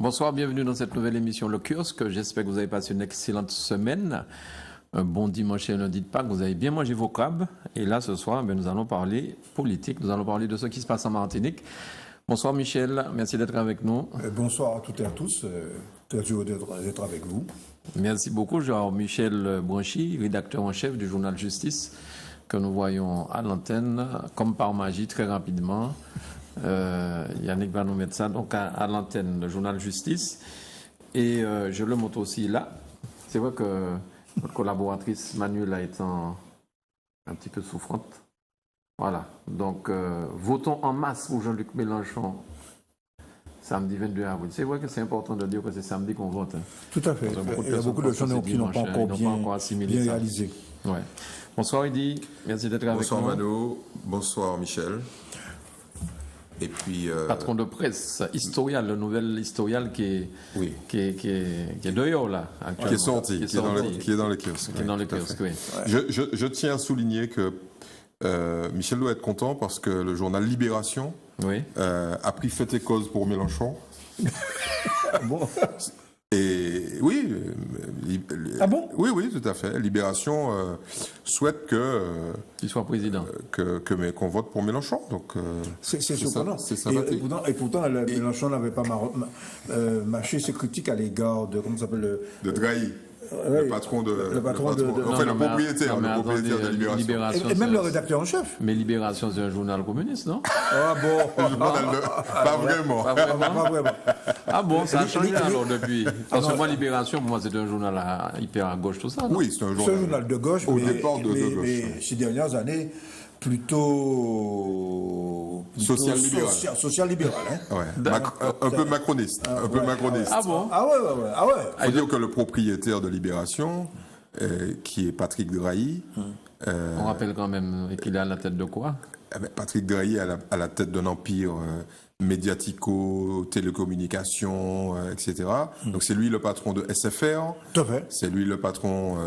Bonsoir, bienvenue dans cette nouvelle émission Le Kiosque. J'espère que vous avez passé une excellente semaine. Un bon dimanche et lundi de Pâques. Vous avez bien mangé vos crabes. Et là, ce soir, nous allons parler politique. Nous allons parler de ce qui se passe en Martinique. Bonsoir Michel, merci d'être avec nous. Bonsoir à toutes et à tous. Très heureux d'être avec vous. Merci beaucoup, Jean-Michel Branchy, rédacteur en chef du journal Justice, que nous voyons à l'antenne, comme par magie, très rapidement. Yannick va nous mettre ça donc à l'antenne, le journal Justice. Et je le montre aussi là. C'est vrai que notre collaboratrice Manuela est un petit peu souffrante. Voilà. Donc, votons en masse pour Jean-Luc Mélenchon samedi 22 avril. C'est vrai que c'est important de dire que c'est samedi qu'on vote. Hein. Tout à fait. Il y a beaucoup de choses qui n'ont pas encore bien réalisé. Ouais. Bonsoir Eddy, merci d'être avec nous. Bonsoir Mano, bonsoir Michel. Et puis, patron de presse, Historial, le nouvel Historial qui est dehors là, actuellement. Qui est sorti, qui est dans les kiosques. Qui est dans les kiosques, oui. Je tiens à souligner que Michel doit être content parce que le journal Libération a pris fait et cause pour Mélenchon. Bon. Et oui. Ah bon? Oui, tout à fait. Libération souhaite qu'il soit président. Qu'on vote pour Mélenchon. Donc, c'est surprenant. C'est sympathique. Et pourtant, Mélenchon n'avait pas mâché ses critiques à l'égard de, comment ça s'appelle de Drahi. Le patron de. Enfin, le propriétaire de Libération. Et même le rédacteur en chef. Mais Libération, c'est un journal communiste, non? Ah bon? Pas vraiment. Pas vraiment. Ah bon, ça a changé alors depuis. Parce que moi, Libération, pour moi, c'était un journal hyper à gauche, tout ça. Non? Oui, c'est un journal de gauche. Au départ de gauche. Mais ces dernières années, plutôt social libéral. Hein? Ouais. Un peu macroniste. Ah bon? Ah ouais. Il faut dire que le propriétaire de Libération, qui est Patrick Drahi. On rappelle quand même qu'il est à la tête de quoi? Patrick Drahi est à la tête d'un empire médiatico, télécommunications, etc. Donc c'est lui le patron de SFR. Tout à fait. C'est lui le patron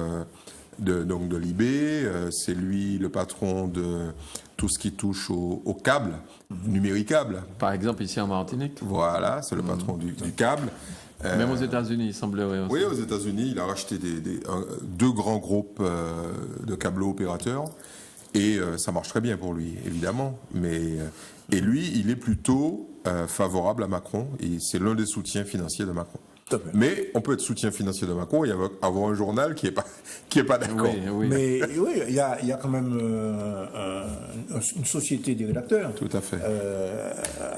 de Libé, c'est lui le patron de tout ce qui touche au câble, numéricable. Par exemple ici en Martinique. Voilà, c'est le patron du câble. Même aux États-Unis, il semblerait aussi. Oui, aux États-Unis, il a racheté deux grands groupes de câbleaux opérateurs et ça marche très bien pour lui, évidemment. Et lui, il est plutôt favorable à Macron et c'est l'un des soutiens financiers de Macron. Mais on peut être soutien financier de Macron et avoir un journal qui est pas d'accord. Oui. Mais oui, il y a quand même une société des rédacteurs. Tout à fait.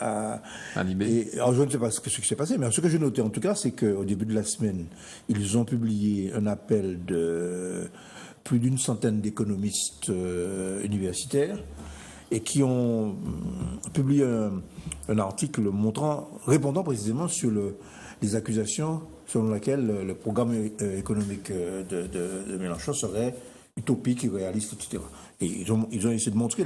À Libé. Alors je ne sais pas ce qui s'est passé, mais ce que j'ai noté en tout cas, c'est qu'au début de la semaine, ils ont publié un appel de plus d'une centaine d'économistes universitaires et qui ont publié un article répondant précisément sur les accusations selon lesquelles le programme économique de Mélenchon serait utopique, irréaliste, etc. Et ils ont essayé de montrer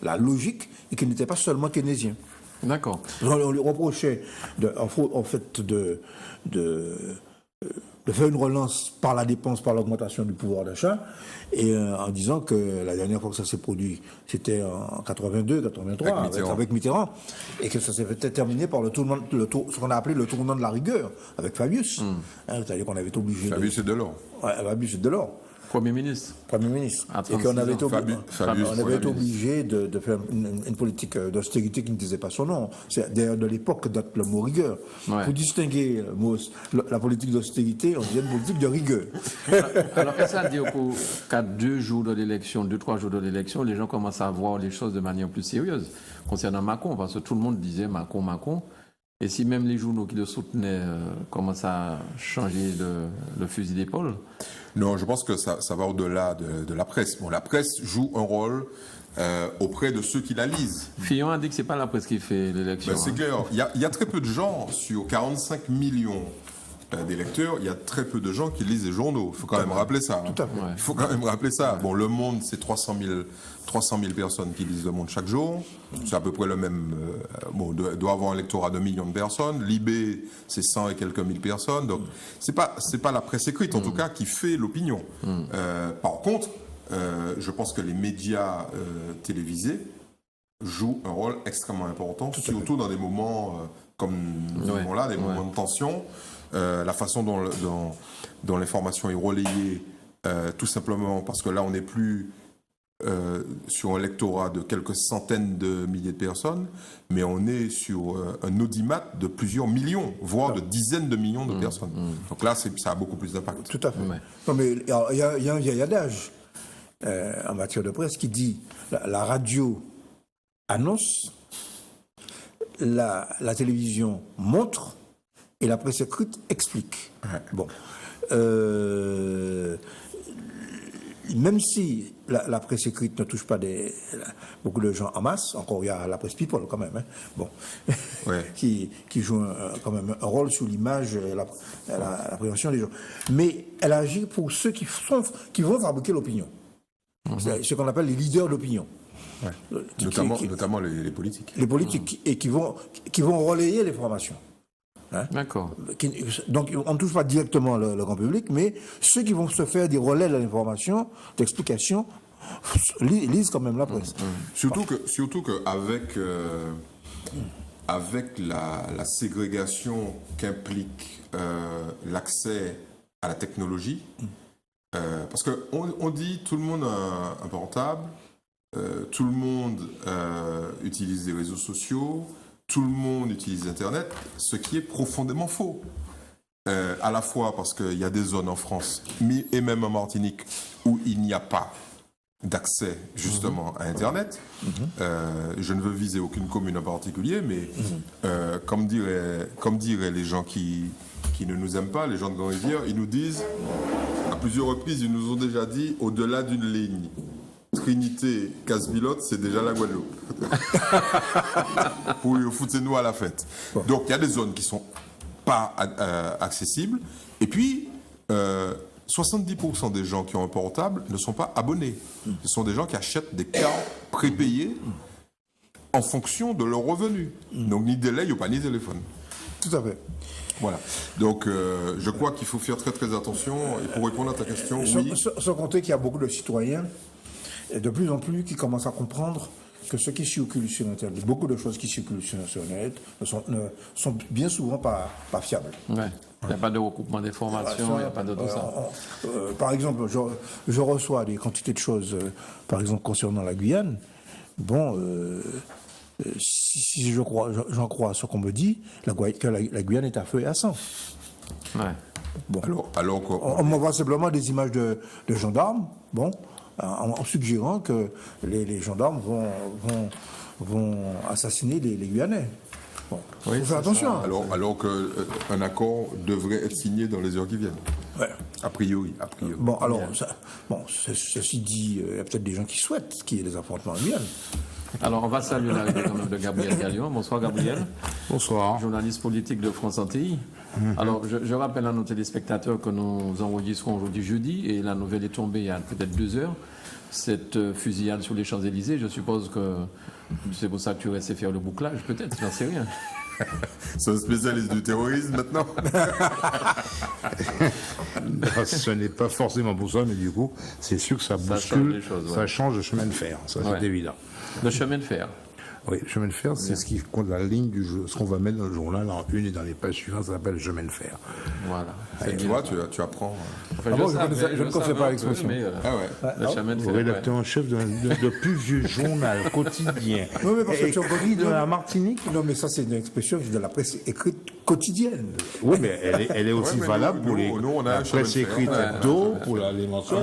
la logique et qu'il n'était pas seulement keynésien. D'accord. On lui reprochait en fait de faire une relance par la dépense, par l'augmentation du pouvoir d'achat, et en disant que la dernière fois que ça s'est produit, c'était en 82, 83, avec Mitterrand, et que ça s'est fait terminer par ce qu'on a appelé le tournant de la rigueur, avec Fabius. C'est-à-dire qu'on avait été obligé Fabius et Delors. Ouais, Fabius et Delors. Premier ministre. Et qu'on avait été obligé de faire une politique d'austérité qui ne disait pas son nom. D'ailleurs, de l'époque date le mot rigueur. Ouais. Pour distinguer la politique d'austérité, on disait une politique de rigueur. Alors, est-ce que ça veut dire qu'à 2 jours de l'élection, 2-3 jours de l'élection, les gens commencent à voir les choses de manière plus sérieuse concernant Macron? Parce que tout le monde disait Macron. Et si même les journaux qui le soutenaient commencent à changer le fusil d'épaule? Non, je pense que ça va au-delà de la presse. Bon, la presse joue un rôle auprès de ceux qui la lisent. Fillon a dit que c'est pas la presse qui fait l'élection. C'est clair. Il y a très peu de gens, sur 45 millions d'électeurs, il y a très peu de gens qui lisent les journaux. Il faut quand même rappeler ça. Tout à fait. Il faut quand même rappeler ça. Bon, Le Monde, c'est 300 000 personnes qui lisent Le Monde chaque jour. C'est à peu près le même... doit avoir un lectorat de millions de personnes. Libé, c'est 100 et quelques mille personnes. Donc, c'est pas la presse écrite, en tout cas, qui fait l'opinion. Par contre, je pense que les médias télévisés jouent un rôle extrêmement important, surtout dans des moments comme nous vivons là, des moments de tension, la façon dont l'information est relayée, tout simplement parce que là, on n'est plus sur un lectorat de quelques centaines de milliers de personnes, mais on est sur un audimat de plusieurs millions, voire de dizaines de millions de personnes. Donc là, ça a beaucoup plus d'impact. Tout à fait. Non, mais il y a un vieil adage en matière de presse qui dit la radio annonce, la télévision montre et la presse écrite explique. Ouais. Bon. Même si la presse écrite ne touche pas beaucoup de gens en masse, encore il y a la presse people quand même, hein, bon, qui joue quand même un rôle sur l'image, la prévention des gens. Mais elle agit pour ceux qui vont fabriquer l'opinion. C'est ce qu'on appelle les leaders d'opinion. Ouais. Notamment les politiques. Les politiques et qui vont relayer l'information. Hein? D'accord. Donc on ne touche pas directement le grand public, mais ceux qui vont se faire des relais de l'information, d'explication, lisent quand même la presse. Surtout que avec la ségrégation qu'implique l'accès à la technologie, parce qu'on dit tout le monde a un portable, tout le monde utilise les réseaux sociaux, tout le monde utilise Internet, ce qui est profondément faux. À la fois parce qu'il y a des zones en France, et même en Martinique, où il n'y a pas d'accès justement à Internet. Je ne veux viser aucune commune en particulier, mais comme diraient les gens qui ne nous aiment pas, les gens de Grand-Rivière, ils nous disent, à plusieurs reprises, ils nous ont déjà dit, au-delà d'une ligne, Trinité, Casse-Bilotte, c'est déjà la Guadeloupe. Foutez-nous à la fête. Donc, il y a des zones qui ne sont pas accessibles. Et puis, 70% des gens qui ont un portable ne sont pas abonnés. Ce sont des gens qui achètent des cartes prépayées en fonction de leurs revenus. Donc, ni délai, pas ni téléphone. Tout à fait. Voilà. Donc, je crois qu'il faut faire très, très attention. Et pour répondre à ta question, oui. Sans compter qu'il y a beaucoup de citoyens, et de plus en plus, qui commencent à comprendre que ce qui circule sur Internet, beaucoup de choses qui circulent sur Internet, ne sont bien souvent pas fiables. Ouais. Il n'y a pas de recoupement d'informations, il n'y a pas de tout ça. Par exemple, je reçois des quantités de choses, par exemple concernant la Guyane. Bon, si j'en crois à ce qu'on me dit, que la Guyane est à feu et à sang. Ouais. Bon. Alors on m'envoie simplement des images de gendarmes, bon, en suggérant que les gendarmes vont assassiner les Guyanais. Bon, oui, faut faire attention. Alors qu'un accord devrait être signé dans les heures qui viennent. Ouais. A priori. Bon, alors, ceci dit, il y a peut-être des gens qui souhaitent qu'il y ait des affrontements en Guyane. Alors, on va saluer l'arrivée quand même de Gabriel Gallion. Bonsoir, Gabriel. Bonsoir. Journaliste politique de France Antilles. Alors, je rappelle à nos téléspectateurs que nous enregistrons aujourd'hui jeudi et la nouvelle est tombée il y a peut-être 2 heures. Cette fusillade sur les Champs-Élysées, je suppose que c'est pour ça que tu restais faire le bouclage, peut-être, j'en sais rien. C'est un spécialiste du terrorisme maintenant. Ce n'est pas forcément pour ça, mais du coup, c'est sûr que ça bouscule, ça change de chemin de fer, ça c'est évident. Le chemin de fer. Oui, le chemin de fer, c'est ce qui compte la ligne du jeu, ce qu'on va mettre dans le journal en une et dans les pages suivantes, ça s'appelle le chemin de fer. Voilà. Et tu vois, tu apprends. Enfin, je ne connaissais pas l'expression. Le chemin de fer. Rédacteur en chef de plus vieux journal quotidien. Oui, mais parce que tu as dit de la Martinique. Non, mais ça, c'est une expression de la presse écrite quotidienne. Oui, mais elle est aussi valable pour la presse écrite d'eau, pour les mensuels.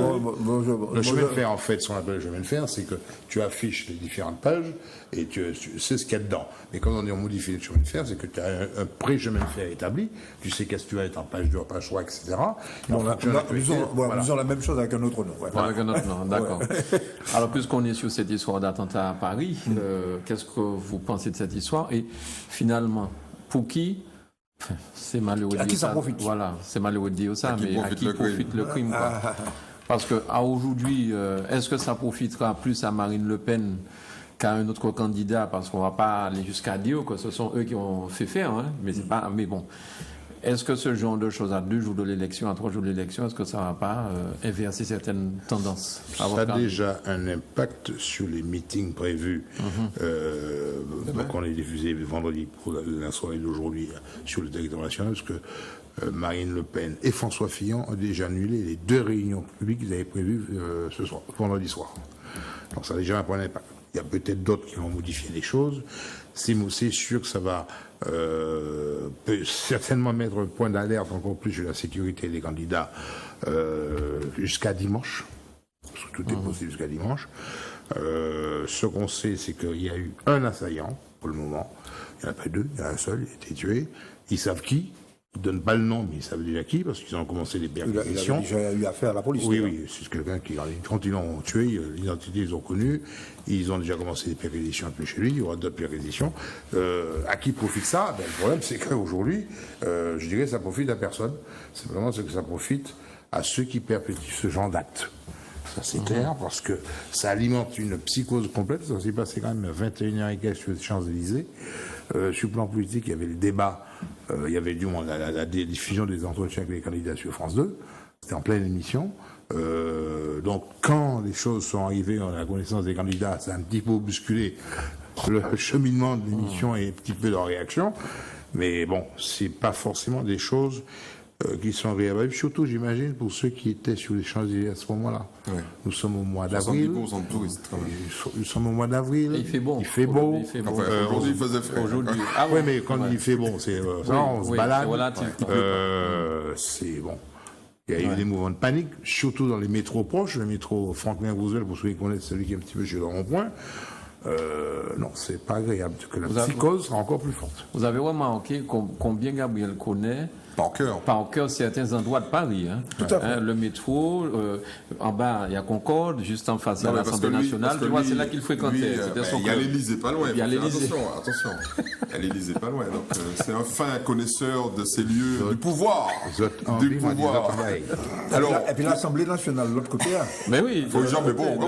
Le chemin de fer, en fait, ce qu'on appelle le chemin de fer, c'est que tu affiches les différentes pages et tu sais ce qu'il y a dedans. Mais quand on modifie le chemin de fer, c'est que tu as un pré-chemin de fer établi, tu sais qu'est-ce que tu vas être en page 2, en page 3, etc. Nous faisons la même chose avec un autre nom. Ouais. Avec un autre nom, d'accord. Alors, puisqu'on est sur cette histoire d'attentat à Paris, qu'est-ce que vous pensez de cette histoire? Et finalement, pour qui c'est malheureux de dire ça. À qui ça profite? Voilà, c'est malheureux de dire ça, mais à qui profite le crime, quoi. Parce qu'à aujourd'hui, est-ce que ça profitera plus à Marine Le Pen qu'à un autre candidat? Parce qu'on ne va pas aller jusqu'à dire que ce sont eux qui ont fait faire, hein, mais bon. Est-ce que ce genre de choses à 2 jours de l'élection, à 3 jours de l'élection, est-ce que ça ne va pas inverser certaines tendances? Ça a déjà un impact sur les meetings prévus qu'on est diffusé vendredi pour la soirée d'aujourd'hui sur le territoire national, parce que Marine Le Pen et François Fillon ont déjà annulé les 2 réunions publiques qu'ils avaient prévues ce soir, vendredi soir. Donc ça a déjà un point d'impact. Il y a peut-être d'autres qui vont modifier les choses. C'est sûr que ça va peut certainement mettre un point d'alerte encore plus sur la sécurité des candidats jusqu'à dimanche. Parce que tout est possible jusqu'à dimanche. Ce qu'on sait, c'est qu'il y a eu un assaillant pour le moment. Il n'y en a pas 2, il y en a un seul, il a été tué. Ils savent qui. Ils ne donnent pas le nom, mais ils savent déjà qui, parce qu'ils ont commencé les perquisitions. Il a déjà eu affaire à la police. Oui, c'est quelqu'un qui, quand ils l'ont tué, l'identité, ils ont connu. Ils ont déjà commencé les perquisitions un peu chez lui. Il y aura d'autres perquisitions. À qui profite ça? Le problème, c'est qu'aujourd'hui, je dirais, ça profite à personne. C'est vraiment ce que ça profite à ceux qui perpétuent ce genre d'actes. Ça, c'est clair, parce que ça alimente une psychose complète. Ça s'est passé quand même à 21h et quelques sur les Champs-Élysées. Sur le plan politique, il y avait les débats. Il y avait du moins la diffusion des entretiens avec les candidats sur France 2. C'était en pleine émission. Donc, quand les choses sont arrivées à la connaissance des candidats, ça a un petit peu bousculé le cheminement de l'émission et un petit peu leur réaction. Mais bon, c'est pas forcément des choses qui sont réavaluées. Surtout, j'imagine, pour ceux qui étaient sur les Champs-Élysées à ce moment-là. Ouais. Nous sommes au mois d'avril. 70% de touristes, quand même. Nous sommes au mois d'avril. Il fait beau. Il fait beau. Aujourd'hui, il faisait frais. Aujourd'hui. Ah oui, mais quand il fait bon, c'est ça, on se balade. C'est bon. Il y a eu des mouvements de panique, surtout dans les métros proches, le métro Franklin-Roosevelt, pour ceux qui connaissent, celui qui est un petit peu chez le rond-point. Non, c'est pas agréable, parce que la psychose sera encore plus forte. Vous avez remarqué combien Gabriel connaît par cœur certains endroits de Paris. Hein. Tout à fait. Le métro, en bas, il y a Concorde, juste en face, il y a l'Assemblée nationale. Tu vois, c'est là qu'il fréquentait. Il y a l'Élysée pas loin. Il y a l'Élysée. Attention. Il y a l'Élysée pas loin. Donc, c'est un fin connaisseur de ces lieux du pouvoir. Du pouvoir. Alors, et puis l'Assemblée nationale, de l'autre côté. Mais oui. Il faut jamais bon.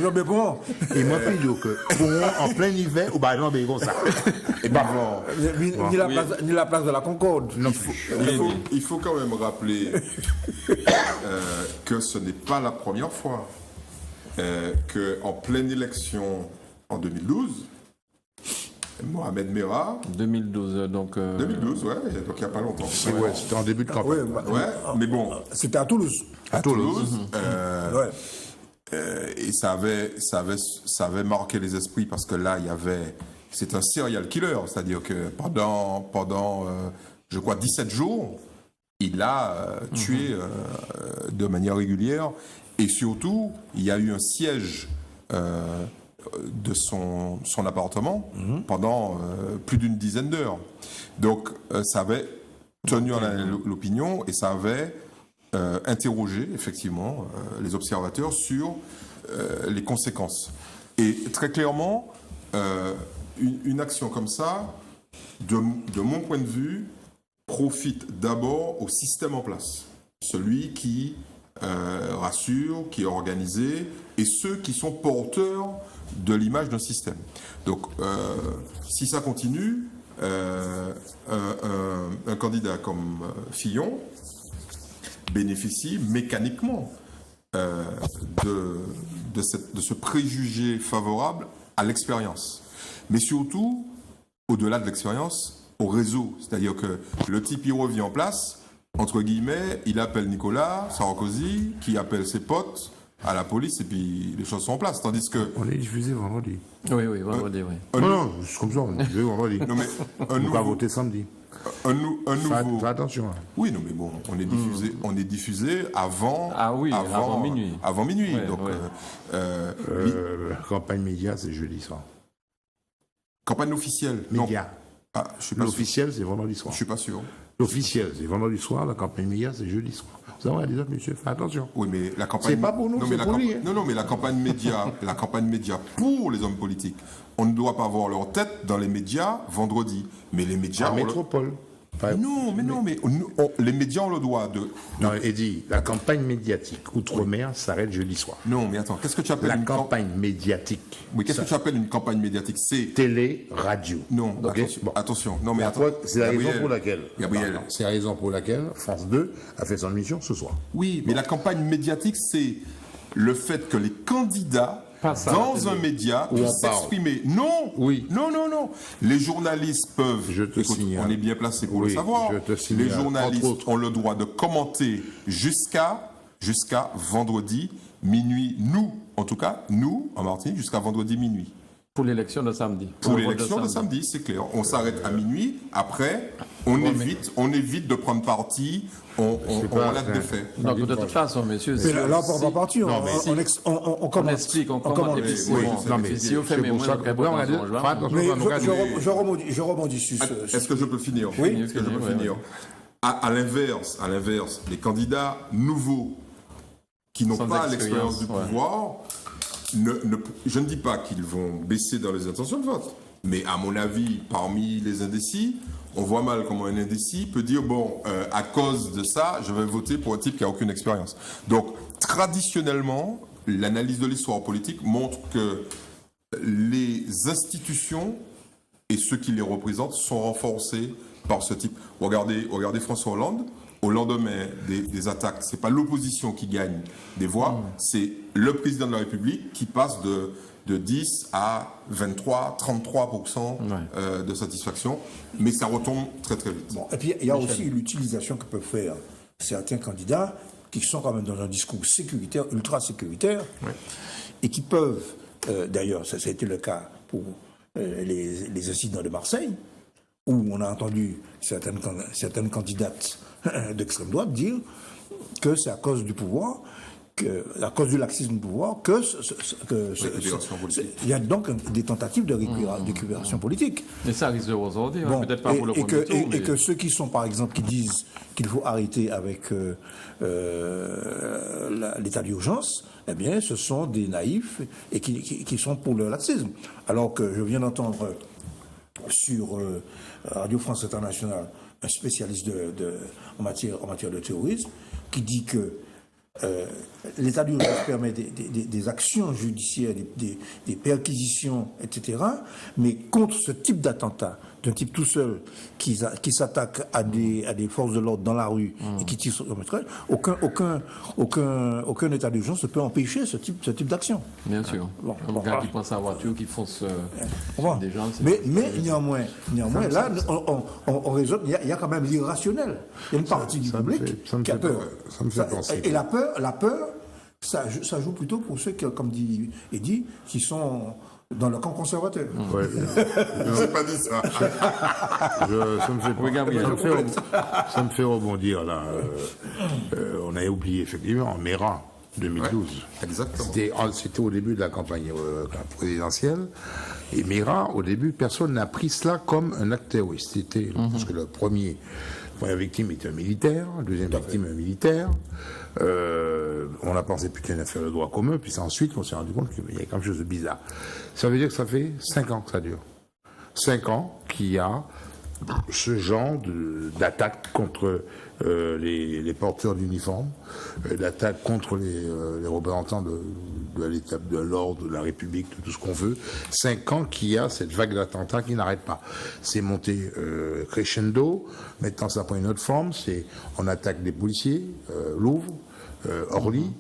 Jamais bon. Et moi, puis que pour en plein hiver, ou bah non, mais bon, ça. Et ben, ni la place de la Concorde. Non, il faut quand même rappeler que ce n'est pas la première fois qu'en pleine élection en 2012, Mohamed Merah... 2012, donc... 2012, ouais, donc il n'y a pas longtemps. Ouais, c'était en début de campagne. Mais bon... C'était à Toulouse. À Toulouse. Et ça avait marqué les esprits parce que là, il y avait... C'est un serial killer, c'est-à-dire que pendant je crois, 17 jours, il a tué de manière régulière. Et surtout, il y a eu un siège de son appartement pendant plus d'une dizaine d'heures. Donc, ça avait tenu en l'opinion et ça avait interrogé, effectivement, les observateurs sur les conséquences. Et très clairement, une action comme ça, de mon point de vue, profite d'abord au système en place. Celui qui rassure, qui est organisé, et ceux qui sont porteurs de l'image d'un système. Donc, si ça continue, un candidat comme Fillon bénéficie mécaniquement de ce préjugé favorable à l'expérience. Mais surtout, au-delà de l'expérience, au réseau. C'est-à-dire que le type, il revient en place, entre guillemets, il appelle Nicolas Sarkozy, qui appelle ses potes à la police, et puis les choses sont en place. Tandis que... On est diffusé vendredi. Oui, vendredi, oui. Non, c'est comme ça, on est diffusé vendredi. Non, mais on va voter samedi. Un nouveau... Fais attention. Oui, non, mais bon, on est diffusé avant... Ah oui, avant minuit. Avant minuit, ouais, donc... Ouais. Campagne média, c'est jeudi soir. Campagne officielle. Média. Ah, je suis pas L'officiel, c'est vendredi soir. Je suis pas sûr. L'officiel, c'est vendredi soir. La campagne média, c'est jeudi soir. Vous savez, les autres, monsieur, faites attention. Oui, mais la campagne... C'est pas pour nous, c'est pour lui. Non, mais la campagne média pour les hommes politiques, on ne doit pas voir leur tête dans les médias vendredi. Mais les médias... En métropole. Mais les médias ont le droit de... Non, Eddy, la campagne médiatique outre-mer s'arrête jeudi soir. Non, mais attends, qu'est-ce que tu appelles la campagne médiatique? Oui, qu'est-ce que tu appelles une campagne médiatique? C'est télé, radio. Non, okay. Attention. Non, mais attends. C'est la raison pour laquelle. Gabriel. C'est la raison pour laquelle France 2 a fait son émission ce soir. Oui, mais la campagne médiatique, c'est le fait que les candidats dans un média puissent s'exprimer. Non. Oui. Non. Les journalistes peuvent. On est bien placé pour le savoir. Les journalistes ont le droit de commenter jusqu'à vendredi minuit. Nous, en tout cas, nous en Martinique, jusqu'à vendredi minuit. Pour l'élection de samedi. Pour l'élection de samedi, c'est clair. On s'arrête à minuit. Après, on évite de prendre parti. On relève des faits. Donc, de toute façon, messieurs... Mais là, on ne va pas partir. On explique, on commente. Si on fait mes mots, je rebondis sur ce... Est-ce que je peux finir? Oui. Est-ce que je peux finir? À l'inverse, les candidats nouveaux qui n'ont pas l'expérience du pouvoir... je ne dis pas qu'ils vont baisser dans les intentions de vote, mais à mon avis, parmi les indécis, on voit mal comment un indécis peut dire à cause de ça, je vais voter pour un type qui n'a aucune expérience. Donc, traditionnellement, l'analyse de l'histoire politique montre que les institutions et ceux qui les représentent sont renforcés par ce type. Regardez François Hollande. Au lendemain des attaques, c'est pas l'opposition qui gagne des voix, c'est le président de la République qui passe de 10 à 23, 33% de satisfaction, mais ça retombe très très vite. Bon, et puis il y a aussi l'utilisation que peuvent faire certains candidats qui sont quand même dans un discours sécuritaire, ultra sécuritaire, et qui peuvent, d'ailleurs ça a été le cas pour les incidents de Marseille, où on a entendu certaines candidates d'extrême droite dire que c'est à cause du pouvoir, à cause du laxisme du pouvoir, il y a donc des tentatives de récupération politique. Mais ça risque aujourd'hui, peut-être pas pour le premier tour. Et que ceux qui sont, par exemple, qui disent qu'il faut arrêter avec l'état d'urgence, eh bien, ce sont des naïfs et qui sont pour le laxisme. Alors que je viens d'entendre sur Radio France Internationale un spécialiste en matière de terrorisme qui dit que l'état d'urgence permet des actions judiciaires, des perquisitions, etc. Mais contre ce type d'attentat, d'un type tout seul qui s'attaque à des forces de l'ordre dans la rue et qui tire sur le métro, aucun état d'urgence ne peut empêcher ce type d'action. Bien sûr. Un gars qui prend sa voiture, qui fonce des gens. Mais néanmoins, là, on raisonne, il y a quand même l'irrationnel. Il y a une partie du public qui a peur. Ça me fait penser. Et la peur, ça joue plutôt pour ceux qui, comme dit Eddy, qui sont dans le camp conservateur. Ouais. Je n'ai pas dit ça. Ça me fait rebondir là. On a oublié effectivement Mera 2012. Exactement. C'était au début de la campagne présidentielle. Et Mera, au début, personne n'a pris cela comme un acte terroriste. Parce que la première victime était un militaire, la deuxième victime un militaire. On a pensé plutôt une affaire de droit commun, puis ensuite on s'est rendu compte qu'il y a quelque chose de bizarre. Ça veut dire que ça fait 5 ans que ça dure. 5 ans qu'il y a ce genre d'attaque contre les porteurs d'uniformes, d'attaque contre les représentants de l'État, de l'ordre, de la République, de tout ce qu'on veut. 5 ans qu'il y a cette vague d'attentats qui n'arrête pas. C'est monté crescendo, maintenant ça prend une autre forme, on attaque des policiers, Louvre, Orly,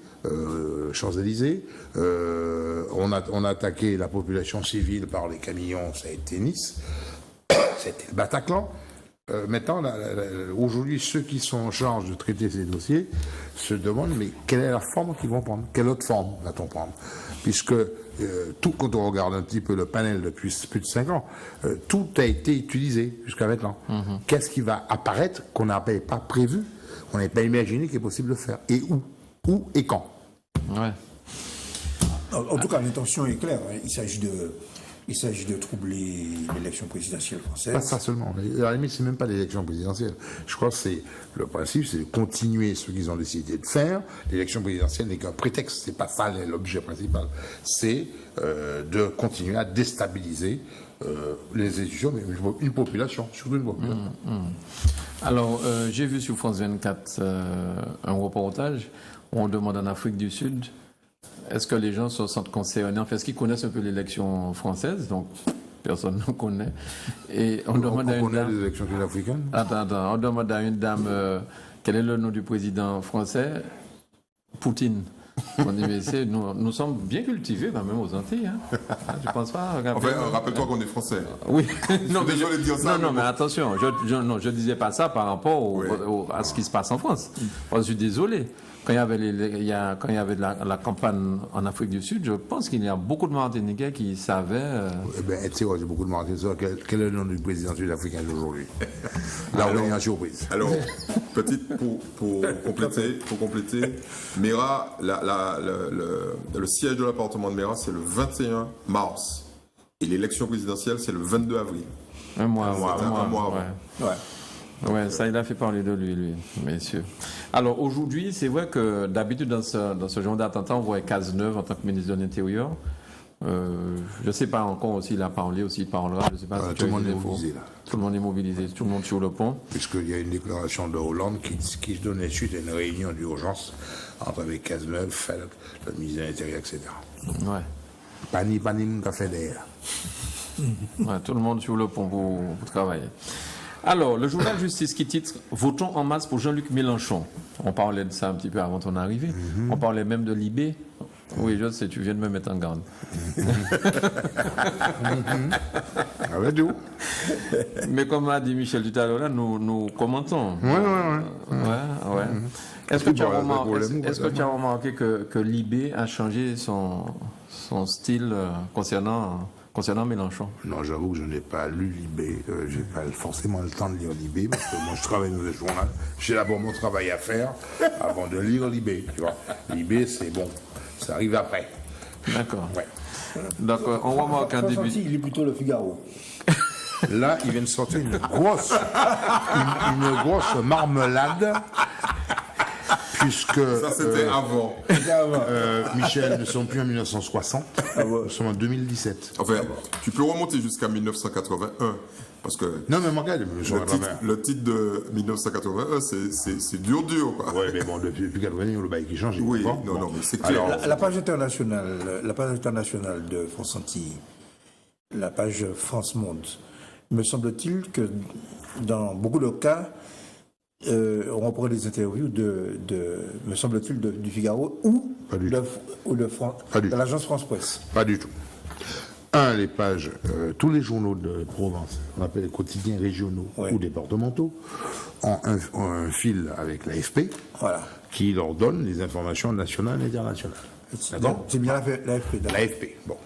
Champs-Élysées, on a attaqué la population civile par les camions, ça a été Nice, c'était le Bataclan. Maintenant, aujourd'hui, ceux qui sont en charge de traiter ces dossiers se demandent mais quelle est la forme qu'ils vont prendre? Quelle autre forme va-t-on prendre? Puisque quand on regarde un petit peu le panel depuis plus de 5 ans, tout a été utilisé jusqu'à maintenant. Qu'est-ce qui va apparaître qu'on n'avait pas prévu, qu'on n'avait pas imaginé qu'il est possible de faire? Et où? Où et quand? Ouais. En tout cas, l'intention est claire. Il s'agit de troubler l'élection présidentielle française. Pas ça seulement. À la limite, c'est même pas l'élection présidentielle. Je crois que le principe, c'est de continuer ce qu'ils ont décidé de faire. L'élection présidentielle n'est qu'un prétexte. C'est pas ça l'objet principal. C'est de continuer à déstabiliser les institutions, mais une population, surtout une population. Alors, j'ai vu sur France 24 un reportage où on demande en Afrique du Sud, est-ce que les gens se sentent concernés? En fait, est-ce qu'ils connaissent un peu l'élection française? Donc, personne ne connaît. Et on demande à une dame... les élections sud-africaines? Attends, on demande à une dame quel est le nom du président français? Poutine. On dit, mais nous sommes bien cultivés quand même aux Antilles. Hein. Je pense pas. Enfin, rappelle-toi qu'on est français. Oui. Non, mais désolé de dire ça. Non, mais attention, je disais pas ça par rapport à ce qui se passe en France. Je suis désolé. Quand il y avait la campagne en Afrique du Sud, je pense qu'il y a beaucoup de Martiniquais qui savaient. Eh bien, tu sais, j'ai beaucoup de Martiniquais. Quel est le nom du président sud-africain d'aujourd'hui? Là, on est en surprise. Alors, petite pour compléter, Mera, le siège de l'appartement de Mera, c'est le 21 mars. Et l'élection présidentielle, c'est le 22 avril. Un mois avant. Ouais. Ouais, ça, il a fait parler de lui, messieurs. Alors, aujourd'hui, c'est vrai que d'habitude, dans ce genre d'attentat, on voit Cazeneuve en tant que ministre de l'Intérieur. Je ne sais pas encore s'il a parlé ou s'il parlera. Je sais pas si tout le monde est mobilisé, là. Tout le monde est mobilisé, tout le monde sur le pont. Puisqu'il y a une déclaration de Hollande qui donnait suite à une réunion d'urgence avec Cazeneuve, Falk, le ministre de l'Intérieur, etc. Ouais. Pani, café d'air. Ouais, tout le monde sur le pont pour travailler. Alors, le journal Justice qui titre « Votons en masse pour Jean-Luc Mélenchon ». On parlait de ça un petit peu avant ton arrivée. On parlait même de Libé. Oui, je sais, tu viens de me mettre en garde. Avec d'où? Mais comme a dit Michel tout à l'heure, là, nous commentons. Ouais. Est-ce que tu as remarqué que Libé a changé son style concernant Mélenchon? Non, j'avoue que je n'ai pas lu Libé. Je n'ai pas forcément le temps de lire Libé, parce que moi je travaille dans le journal. J'ai d'abord mon travail à faire avant de lire Libé. Tu vois, Libé, c'est bon, ça arrive après. D'accord. Ouais. Donc, on remarque un début. Il est plutôt le Figaro. Là, il vient de sortir une grosse marmelade. Puisque. Ça, c'était avant. Michel, nous ne sommes plus en 1960, nous sommes en 2017. Enfin, tu peux remonter jusqu'à 1981. Parce que. Non, mais regarde, le titre de 1981, c'est dur, quoi. Oui, mais bon, depuis 80, il y a le bail qui change. Oui, non, mais c'est clair. Alors, la page internationale de France Antilles, la page France Monde, me semble-t-il que dans beaucoup de cas, on reprend des interviews me semble-t-il, du Figaro ou de l'agence France Presse. Pas du tout. Les pages, tous les journaux de Provence, on appelle les quotidiens régionaux ou départementaux, ont un fil avec l'AFP qui leur donne les informations nationales et internationales. D'accord ? C'est bien l'AFP. L'AFP, bon.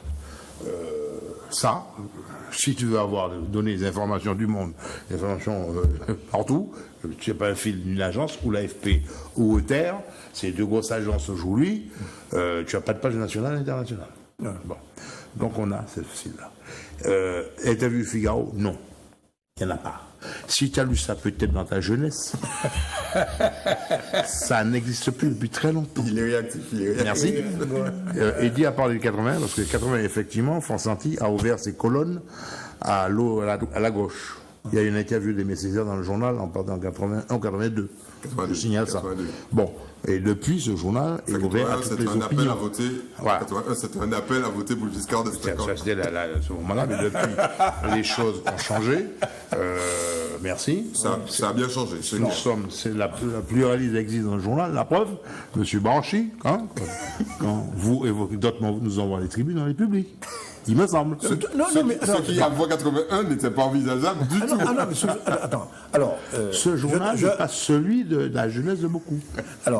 Ça, si tu veux donner les informations du monde, les informations partout, tu n'as pas un fil d'une agence ou l'AFP ou ETER, c'est deux grosses agences aujourd'hui, tu n'as pas de page nationale et internationale. Bon. Donc on a ce fil-là. Et tu as vu le Figaro? Non. Il n'y en a pas. Si tu as lu ça peut-être dans ta jeunesse, ça n'existe plus depuis très longtemps. Il est réactif. Merci. Eddy a parlé de 80, parce que 80, effectivement, France Antilles a ouvert ses colonnes à la gauche. Il y a une interview des Césaire dans le journal en 82. Je signale ça. Bon, et depuis, ce journal est ouvert à toutes les opinions. C'était un appel à voter pour Giscard d'Estaing. C'était ce moment-là, mais depuis, les choses ont changé. Merci. Ça a bien changé. C'est la pluralité existe dans le journal. La preuve, M. Branchi, quand vous et d'autres nous envoient les tribunes dans les publics. Il me semble. Ce qui, avant 81, n'était pas envisageable du tout. Attends. Alors, ce journal n'est pas celui de la jeunesse de beaucoup. C'est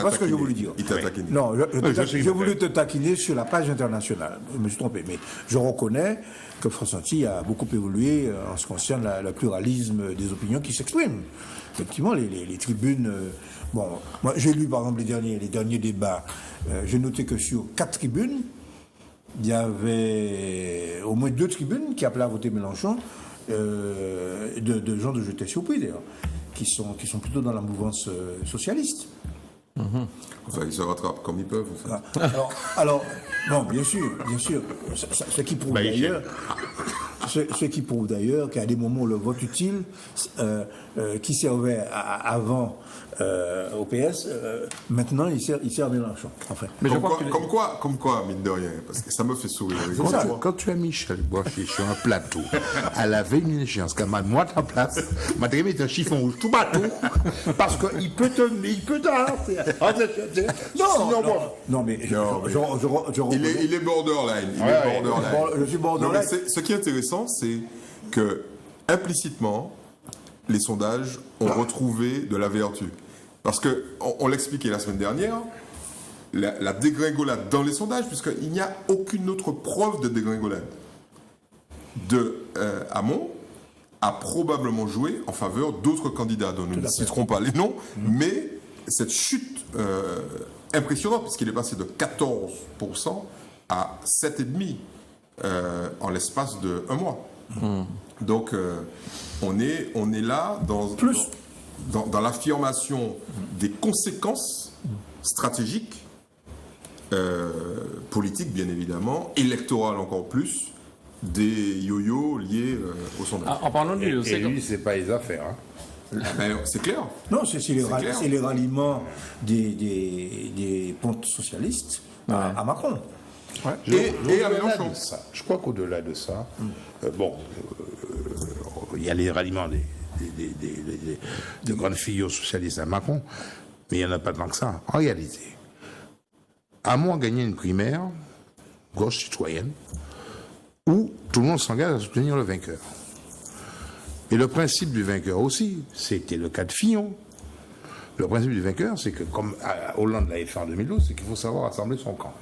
pas ce que je voulais dire. Il t'a taquiné. Non, je voulais te taquiner sur la page internationale. Je me suis trompé, mais je reconnais que France Antilles a beaucoup évolué en ce qui concerne le pluralisme des opinions qui s'expriment. Effectivement, les tribunes. Moi, j'ai lu par exemple les derniers débats. J'ai noté que sur 4 tribunes, il y avait au moins 2 tribunes qui appelaient à voter Mélenchon, de gens dont j'étais surpris d'ailleurs, qui sont plutôt dans la mouvance socialiste. Enfin, ils se rattrapent comme ils peuvent. En fait. Alors, non, bien sûr. Ce qui prouve d'ailleurs... Ce qui prouve d'ailleurs qu'à des moments, le vote utile, qui servait avant au PS, maintenant il sert à Mélenchon. Enfin. Mais comme quoi, mine de rien, parce que ça me fait sourire. Quand tu as Michel Boachier sur un plateau, à la veille d'une échéance, quand moi ta place, m'a mis un chiffon rouge tout bateau, parce qu'il peut te. Non, mais il est borderline. Je suis borderline. Ce qui est intéressant, c'est que implicitement, les sondages ont retrouvé de la vertu. Parce que, on l'expliquait la semaine dernière, la dégringolade dans les sondages, puisqu'il n'y a aucune autre preuve de dégringolade de Hamon, a probablement joué en faveur d'autres candidats dont nous ne citerons pas les noms, mais cette chute impressionnante, puisqu'il est passé de 14% à 7,5% en l'espace d'un mois. Donc, on est là dans l'affirmation des conséquences stratégiques, politiques bien évidemment, électorales encore plus, des yo-yo liés au sondage. En parlant de lui, et lui, c'est pas les affaires. C'est clair. Non, c'est les ralliements des pontes socialistes à Macron. Ouais. Et à Mélenchon. Je crois qu'au-delà de ça, il y a les ralliements de grandes figures socialistes à Macron, mais il n'y en a pas tant que ça. En réalité, Hamon a gagné une primaire, gauche citoyenne, où tout le monde s'engage à soutenir le vainqueur. Et le principe du vainqueur aussi, c'était le cas de Fillon. Le principe du vainqueur, c'est que, comme Hollande l'avait fait en 2012, c'est qu'il faut savoir assembler son camp.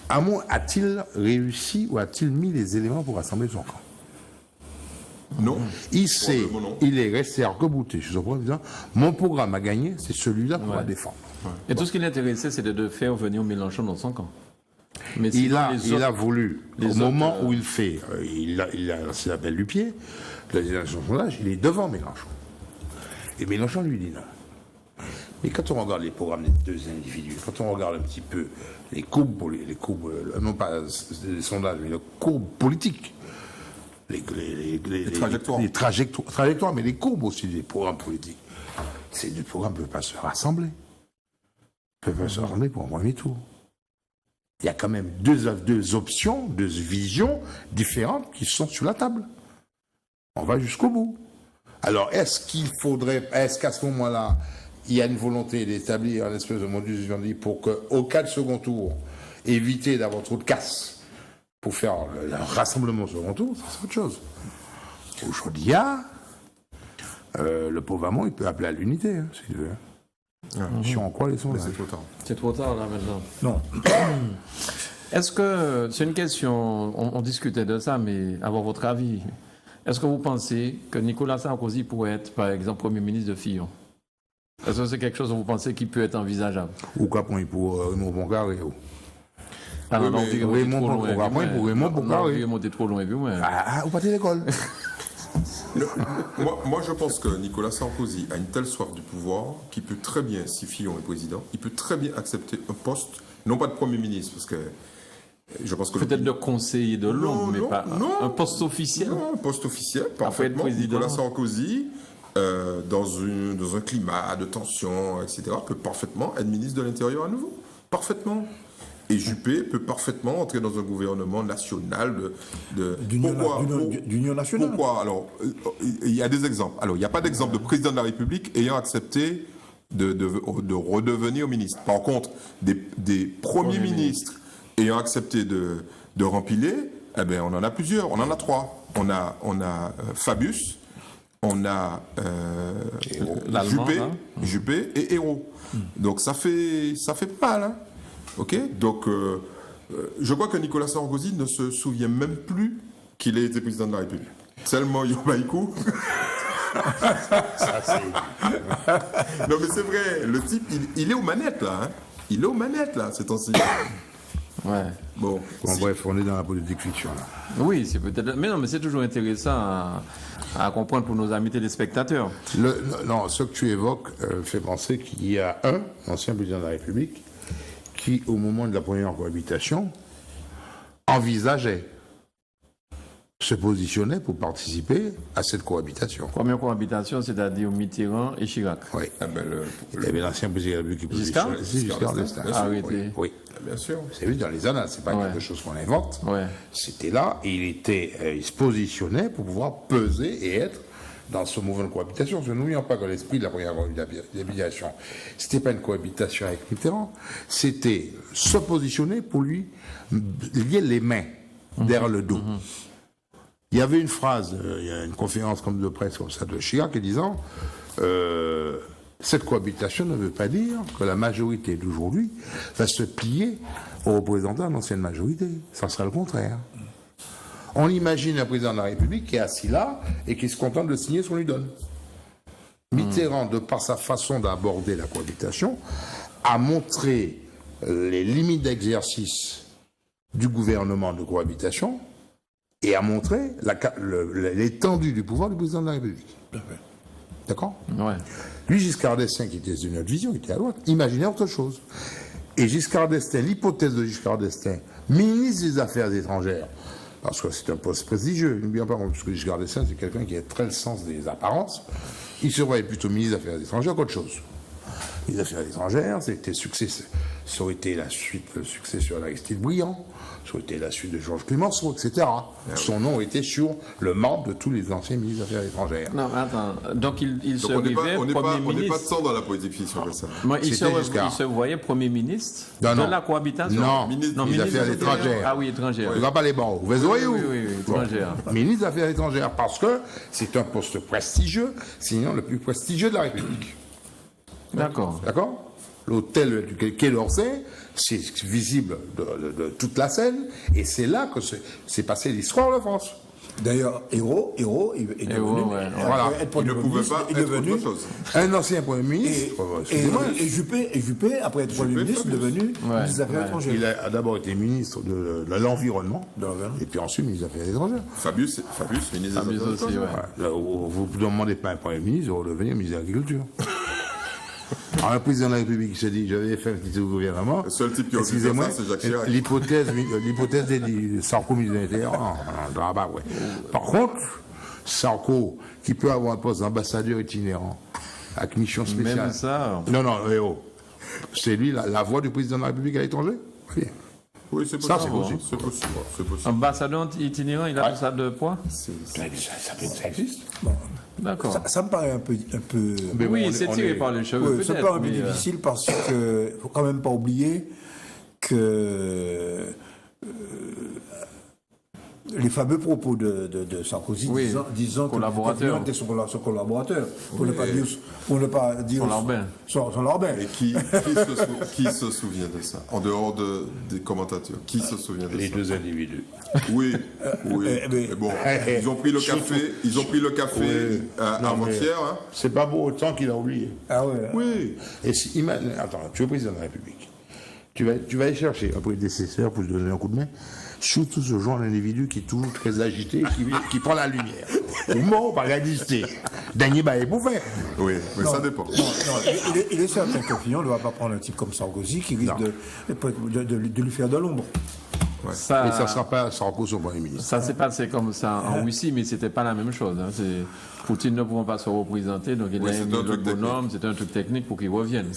Hamon a-t-il réussi ou a-t-il mis les éléments pour assembler son camp? Non. Il est resté arc-bouté sur son programme en disant mon programme a gagné, c'est celui-là qu'on va défendre. Et tout ce qui l'intéressait, c'était de faire venir Mélenchon dans son camp. Mais il a voulu, au moment où il fait, il a ce qu'il appelle du pied, le sondage, il est devant Mélenchon. Et Mélenchon lui dit non. Mais quand on regarde les programmes des deux individus, quand on regarde un petit peu les courbes, non pas les sondages, mais les courbes politiques, les trajectoires, mais les courbes aussi des programmes politiques, ces deux programmes ne peuvent pas se rassembler. Ils ne peuvent pas se rassembler pour un premier tour. Il y a quand même deux options, deux visions différentes qui sont sur la table. On va jusqu'au bout. Alors, est-ce qu'à ce moment-là, il y a une volonté d'établir un espèce de modus vivendi pour qu'au cas de second tour, éviter d'avoir trop de casse pour faire un rassemblement au second tour, c'est autre chose. Aujourd'hui, le pauvre Hamon, il peut appeler à l'unité, si tu veux. Si on croit les sondages. C'est trop tard. C'est trop tard, là, maintenant. Non. Est-ce que, c'est une question, on discutait de ça, mais avoir votre avis, est-ce que vous pensez que Nicolas Sarkozy pourrait être, par exemple, Premier ministre de Fillon? Est-ce que c'est quelque chose que vous pensez qui peut être envisageable? Ou quoi pour Raymond Poincaré? Ah non, Raymond Poincaré. Raymond est trop loin, et puis moi. Ou pas de l'école. Moi, je pense que Nicolas Sarkozy a une telle soif du pouvoir qu'il peut très bien, si Fillon est président, il peut très bien accepter un poste, non pas de Premier ministre, parce que je pense que... Peut-être de conseiller de l'ombre, mais pas un poste officiel. Non, un poste officiel, parfaitement. Nicolas Sarkozy, dans un climat de tension, etc., peut parfaitement être ministre de l'Intérieur à nouveau. Parfaitement. Et Juppé peut parfaitement entrer dans un gouvernement national d'union nationale. Pourquoi? Alors, il y a des exemples. Alors, il n'y a pas d'exemple de président de la République ayant accepté de redevenir ministre. Par contre, des premiers ministres ayant accepté de rempiler, eh bien, on en a plusieurs. On en a trois. On a Fabius, on a Juppé et Hérault. Donc, ça fait pas mal, hein. Ok, donc je crois que Nicolas Sarkozy ne se souvient même plus qu'il ait été président de la République. Tellement Yobaïkou. Non mais c'est vrai, le type, il est aux manettes là. Hein. Il est aux manettes là, ces temps-ci. Ouais. Bon, bref, on est dans la politique fiction là. Oui, c'est peut-être. Mais non, mais c'est toujours intéressant à comprendre pour nos amis téléspectateurs. Non, ce que tu évoques fait penser qu'il y a un ancien président de la République qui, au moment de la première cohabitation, envisageait, se positionnait pour participer à cette cohabitation. Première cohabitation, c'est-à-dire Mitterrand et Chirac. Oui. Il y avait l'ancien président de la République qui positionnait. Giscard d'Estaing. Ah oui, oui. Bien sûr. C'est vu dans les annales, c'est pas quelque chose qu'on invente. Ouais. C'était là, et il se positionnait pour pouvoir peser et être dans ce mouvement de cohabitation. Parce que n'oublions pas que l'esprit de la première cohabitation, c'était pas une cohabitation avec Mitterrand, c'était se positionner pour lui lier les mains derrière le dos. Il y avait une phrase, il y a une conférence comme de presse comme ça de Chirac qui disant cette cohabitation ne veut pas dire que la majorité d'aujourd'hui va se plier aux représentants de l'ancienne majorité. Ça sera le contraire. On imagine un président de la République qui est assis là et qui se contente de signer ce qu'on lui donne. Mitterrand, de par sa façon d'aborder la cohabitation, a montré les limites d'exercice du gouvernement de cohabitation et a montré l'étendue du pouvoir du président de la République. D'accord ? Ouais. Lui, Giscard d'Estaing, qui était d'une autre vision, qui était à droite, imaginait autre chose. Et Giscard d'Estaing, l'hypothèse de Giscard d'Estaing, ministre des Affaires étrangères, parce que c'est un poste prestigieux, n'oublions pas, parce que Giscard d'Estaing, c'est quelqu'un qui a très le sens des apparences, il se voyait plutôt ministre des Affaires étrangères qu'autre chose. Les Affaires étrangères, ça aurait été la suite, le succès sur Aristide Briand, ça aurait été la suite de Georges Clemenceau, etc. Son nom était sur le marbre de tous les anciens ministres des Affaires étrangères. Non, attends. Donc, il se on rêvait Premier n'est pas ministre. tant dans la politique fiction que ça. Moi, il C'était Giscard. se voyait Premier ministre Non, de non. la cohabitation. Non, ministre des Affaires étrangères. Ah oui, étrangère. Il ne va pas les bords. Vous voyez où Oui, étrangère. Ministre des Affaires étrangères, parce que c'est un poste prestigieux, sinon le plus prestigieux de la République. D'accord. D'accord ? L'hôtel du Quai d'Orsay, c'est visible de toute la Seine, et c'est là que s'est passée l'histoire de France. D'ailleurs, Hérault est devenu. Voilà. Il ne pouvait pas être autre chose. Un ancien Premier ministre, Et Juppé, après être Premier ministre, est devenu ministre des Affaires étrangères. il a d'abord été ministre de l'Environnement, et puis ensuite ministre des Affaires étrangères. Fabius, ministre des Affaires Fabius aussi, étrangères. ouais. Là, vous ne demandez pas un Premier ministre, vous redevenez ministre de l'Agriculture. Alors, un président de la République qui se dit, j'avais fait un petit gouvernement. Le seul type qui a osé excusez-moi, faire ça, c'est Jacques Chirac. l'hypothèse des Sarko ministre de l'Intérieur, ouais. Par contre, Sarko, qui peut avoir un poste d'ambassadeur itinérant, avec mission spéciale. Même ça. Non, c'est lui la voix du président de la République à l'étranger. Bien. Oui, c'est possible. Ça, c'est possible. C'est possible. Ambassadeur itinérant, il a tout ça de poids. Ça existe. D'accord. Ça me paraît un peu. Mais oui, c'est tiré par les cheveux. Oui, ça me paraît un peu difficile parce que faut quand même pas oublier que les fameux propos de Sarkozy disant collaborateur. que son collaborateur, pour ne pas dire son larbin. Et qui se souvient de ça? En dehors des commentateurs, qui se souvient de ça? Les deux individus. Oui. Mais bon, ils ont pris le café avant-hier. Hein. C'est pas beau autant qu'il a oublié. Ah ouais. Oui. Et attends, tu es président de la République. Tu vas aller chercher un prédécesseur pour lui donner un coup de main. Surtout ce genre d'individu qui est toujours très agité, qui prend la lumière. Ou mort par résister. Dernier bail pour faire. Oui, mais ça dépend. Non, il est certain que Fillon ne va pas prendre un type comme Sarkozy qui risque de lui faire de l'ombre. Ouais. Et ça ne sera pas Sarko son Premier ministre. Ça s'est passé comme ça en Russie, mais c'était pas la même chose. Hein. Poutine ne pouvant pas se représenter, donc il a mis le bonhomme, c'était un truc technique pour qu'il revienne.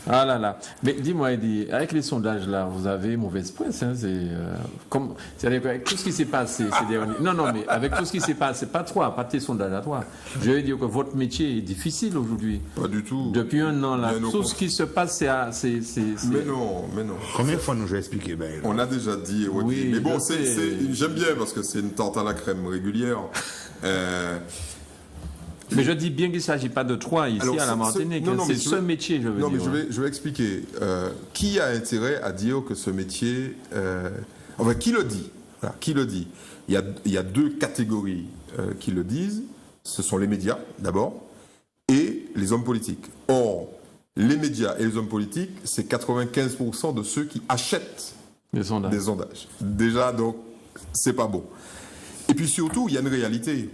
Ah là là. Mais dis-moi, Eddy, avec les sondages là, vous avez mauvaise presse. Hein, c'est-à-dire avec tout ce qui s'est passé ces derniers... Non, mais avec tout ce qui s'est passé, pas tes sondages à toi. Je veux dire que votre métier est difficile aujourd'hui. Pas du tout. Depuis un an là, tout ce qui se passe, c'est... Mais non. Combien de fois nous j'ai expliqué On a déjà dit, oui, mais bon, j'aime bien parce que c'est une tarte à la crème régulière. Mais je dis bien qu'il ne s'agit pas de toi ici à la Martinique. C'est ce métier, je veux dire. Non, mais je vais expliquer. Qui a intérêt à dire que ce métier... Enfin, qui le dit? Voilà, qui le dit? Il y a deux catégories qui le disent. Ce sont les médias, d'abord, et les hommes politiques. Or, les médias et les hommes politiques, c'est 95% de ceux qui achètent des sondages. Déjà, donc, c'est pas bon. Et puis surtout, il y a une réalité.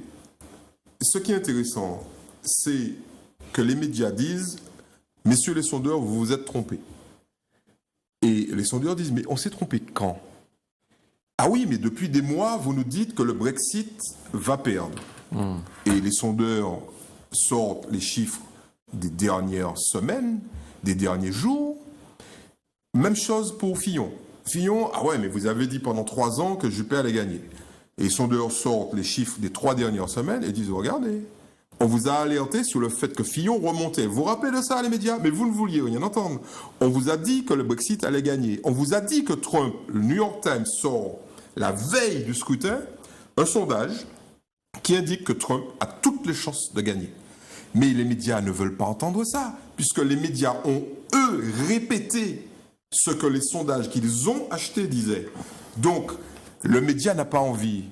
ce qui est intéressant, c'est que les médias disent « Messieurs les sondeurs, vous vous êtes trompés ». Et les sondeurs disent « Mais on s'est trompé quand ?» Ah oui, mais depuis des mois, vous nous dites que le Brexit va perdre. Et les sondeurs sortent les chiffres des dernières semaines, des derniers jours. Même chose pour Fillon. Fillon, ah ouais, mais vous avez dit pendant 3 ans que Juppé allait gagner. Et les sondeurs sortent les chiffres des 3 dernières semaines et disent, regardez, on vous a alerté sur le fait que Fillon remontait. Vous vous rappelez de ça, les médias? Mais vous ne vouliez rien entendre. On vous a dit que le Brexit allait gagner. On vous a dit que Trump, le New York Times sort la veille du scrutin, un sondage qui indique que Trump a toutes les chances de gagner. Mais les médias ne veulent pas entendre ça, puisque les médias ont, eux, répété ce que les sondages qu'ils ont achetés disaient. Donc, le média n'a pas envie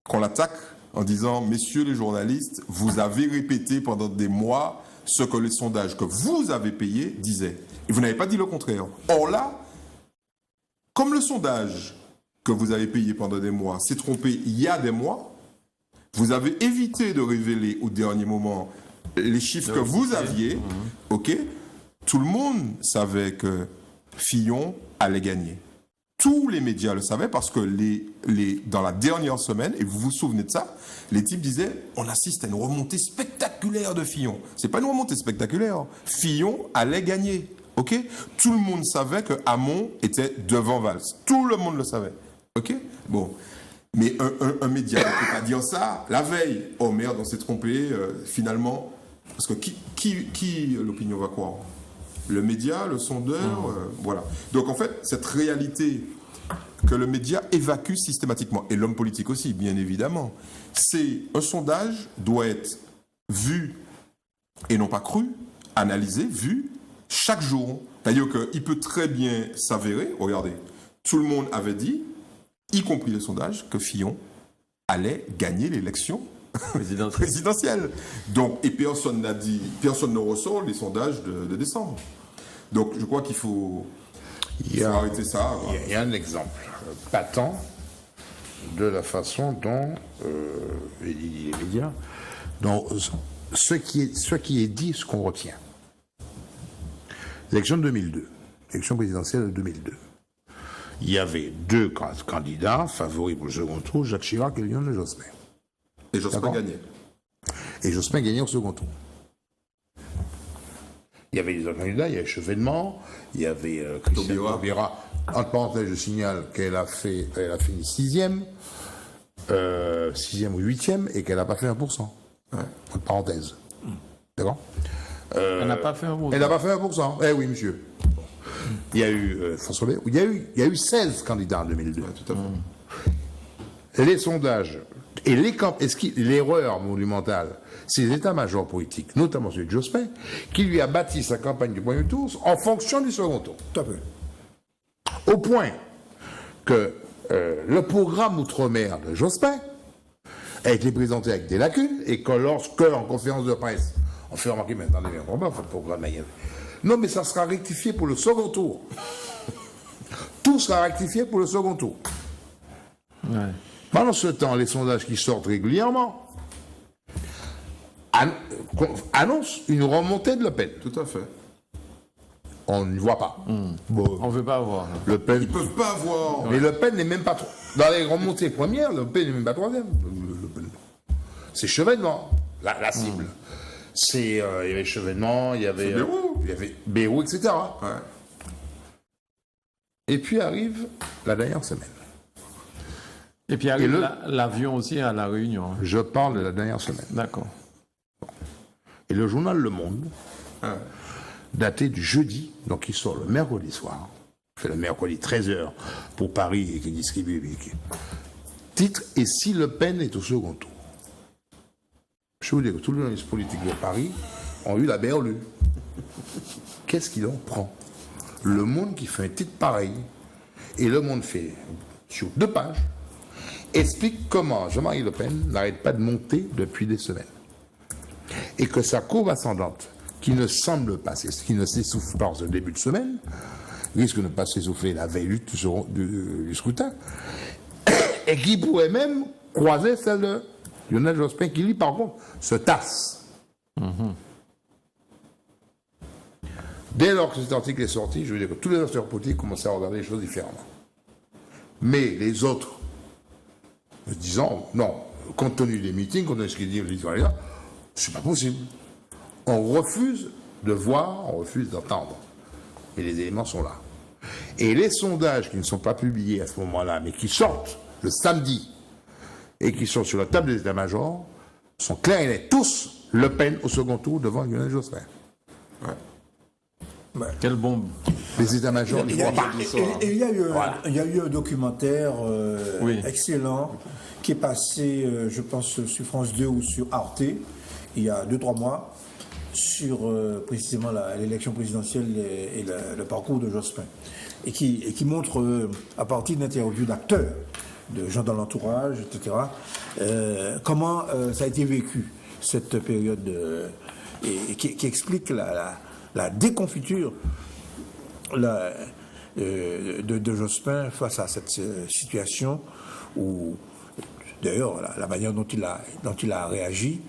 qu'on l'attaque en disant « Messieurs les journalistes, vous avez répété pendant des mois ce que les sondages que vous avez payés disaient. Et vous n'avez pas dit le contraire. Or là, comme le sondage que vous avez payé pendant des mois s'est trompé il y a des mois, vous avez évité de révéler au dernier moment les chiffres que vous aviez, ok? Tout le monde savait que Fillon allait gagner. Tous les médias le savaient parce que dans la dernière semaine, et vous vous souvenez de ça, les types disaient on assiste à une remontée spectaculaire de Fillon. C'est pas une remontée spectaculaire. Fillon allait gagner. Ok? Tout le monde savait que Hamon était devant Valls. Tout le monde le savait. Ok? Bon. Mais un média ne peut pas dire ça la veille. Oh merde, on s'est trompé, finalement. Parce que qui l'opinion va croire? Le média, le sondeur, voilà. Donc en fait, cette réalité que le média évacue systématiquement, et l'homme politique aussi, bien évidemment, c'est un sondage doit être vu, et non pas cru, analysé, vu, chaque jour. C'est-à-dire qu'il peut très bien s'avérer, regardez, tout le monde avait dit, y compris les sondages, que Fillon allait gagner l'élection présidentielle. Donc, et personne n'a dit, personne ne ressort les sondages de décembre. Donc, je crois qu'il faut arrêter ça. Il y a un exemple patent de la façon dont les médias, dont ce qui est dit, ce qu'on retient. L'élection de 2002, l'élection présidentielle de 2002. Il y avait 2 candidats favoris pour le second tour, Jacques Chirac et Lionel Jospin. Et Jospin gagnait. Et Jospin gagnait au second tour. Il y avait les autres candidats, il y avait Chevènement, il y avait Christiane Taubira. Entre parenthèses, je signale qu'elle a fini 6e ou 8e, et qu'elle n'a pas fait 1%. Ouais. Entre parenthèses. D'accord? Elle n'a pas fait 1%. Elle n'a pas fait 1%. Eh oui, monsieur. Il y a eu François Bayrou. Il y a eu 16 candidats en 2002. Ouais, tout à fait. Les sondages et l'erreur monumentale, c'est les états-majors politiques, notamment celui de Jospin, qui lui a bâti sa campagne du premier tour en fonction du second tour. Tout à fait. Au point que le programme outre-mer de Jospin a été présenté avec des lacunes, et que lorsque, en conférence de presse, on fait remarquer, mais attendez, on va pas le programme. Non, mais ça sera rectifié pour le second tour. Tout sera rectifié pour le second tour. Ouais. Pendant ce temps, les sondages qui sortent régulièrement annoncent une remontée de Le Pen. Tout à fait. On ne voit pas. Bon, on ne veut pas voir. Le Pen, ils ne peuvent pas voir. Mais Le Pen n'est même pas trop. Dans les remontées premières, Le Pen n'est même pas 3e. C'est Chevènement, la cible. Il y avait Chevènement, il y avait Bayrou, etc. Ouais. Et puis arrive la dernière semaine. Et puis arrive l'avion aussi à La Réunion. Je parle de la dernière semaine. D'accord. Et le journal Le Monde, daté du jeudi, donc il sort le mercredi soir, fait le mercredi 13h pour Paris et qui distribue. Titre « Et si Le Pen est au second tour ?» Je vous dis que tous les journalistes politiques de Paris ont eu la berlue. Qu'est-ce qu'il en prend? Le Monde qui fait un titre pareil, et Le Monde fait, sur 2 pages, explique comment Jean-Marie Le Pen n'arrête pas de monter depuis des semaines. Et que sa courbe ascendante, qui ne semble pas, qui ne s'essouffle pas en ce début de semaine, risque de ne pas s'essouffler la veille du scrutin, et qui pourrait même croiser celle Lionel Jospin, qui lui, par contre, se tasse. Dès lors que cet article est sorti, je veux dire que tous les acteurs politiques commençaient à regarder les choses différemment. Mais les autres, me disant, non, compte tenu des meetings, compte tenu de ce qu'il dit, c'est pas possible. On refuse de voir, on refuse d'entendre. Et les éléments sont là. Et les sondages qui ne sont pas publiés à ce moment-là, mais qui sortent le samedi, et qui sont sur la table des états-majors, sont clairs et nets. Tous Le Pen au second tour devant Lionel Jospin. Ouais. Quelle bombe. Les états-majors n'y voient pas. Il y a eu un documentaire excellent qui est passé, je pense, sur France 2 ou sur Arte, il y a 2-3 mois, sur précisément l'élection présidentielle et le parcours de Jospin. Et qui montre, à partir d'interviews d'acteurs, de gens dans l'entourage, etc., comment ça a été vécu, cette période, et qui explique la déconfiture de Jospin face à cette situation où, d'ailleurs, la manière dont il a réagi,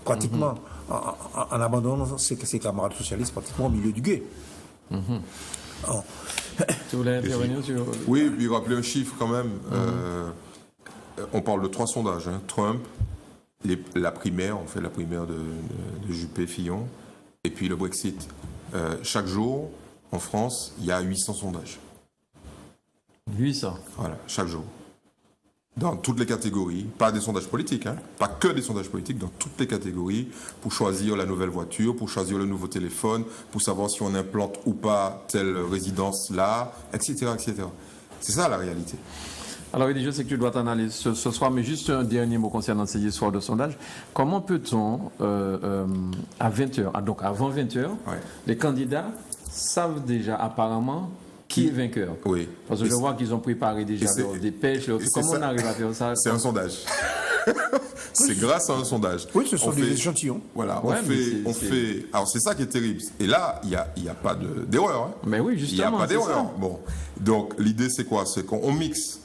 pratiquement en abandonnant ses camarades socialistes pratiquement au milieu du gué. Tu voulais intervenir sur... Oui, puis rappeler un chiffre quand même. On parle de 3 sondages. Trump, la primaire, on fait la primaire de Juppé-Fillon, et puis le Brexit. Chaque jour, en France, il y a 800 sondages. 800. Voilà, chaque jour. Dans toutes les catégories, pas des sondages politiques, pas que des sondages politiques, dans toutes les catégories, pour choisir la nouvelle voiture, pour choisir le nouveau téléphone, pour savoir si on implante ou pas telle résidence là, etc., etc. C'est ça la réalité. Alors, je sais que tu dois t'analyser ce soir, mais juste un dernier mot concernant ces histoires de sondage. Comment peut-on, à 20h, donc avant 20h, les candidats savent déjà apparemment qui est vainqueur? Oui. Parce que je vois qu'ils ont préparé déjà leurs dépêches. Comment on arrive à faire ça? C'est un sondage. C'est grâce à un sondage. Oui, ce sont des échantillons. Voilà, on fait. Alors c'est ça qui est terrible. Et là, il n'y a pas d'erreur. Mais oui, justement. Il n'y a pas d'erreur. Bon. Donc l'idée, c'est quoi? C'est qu'on mixe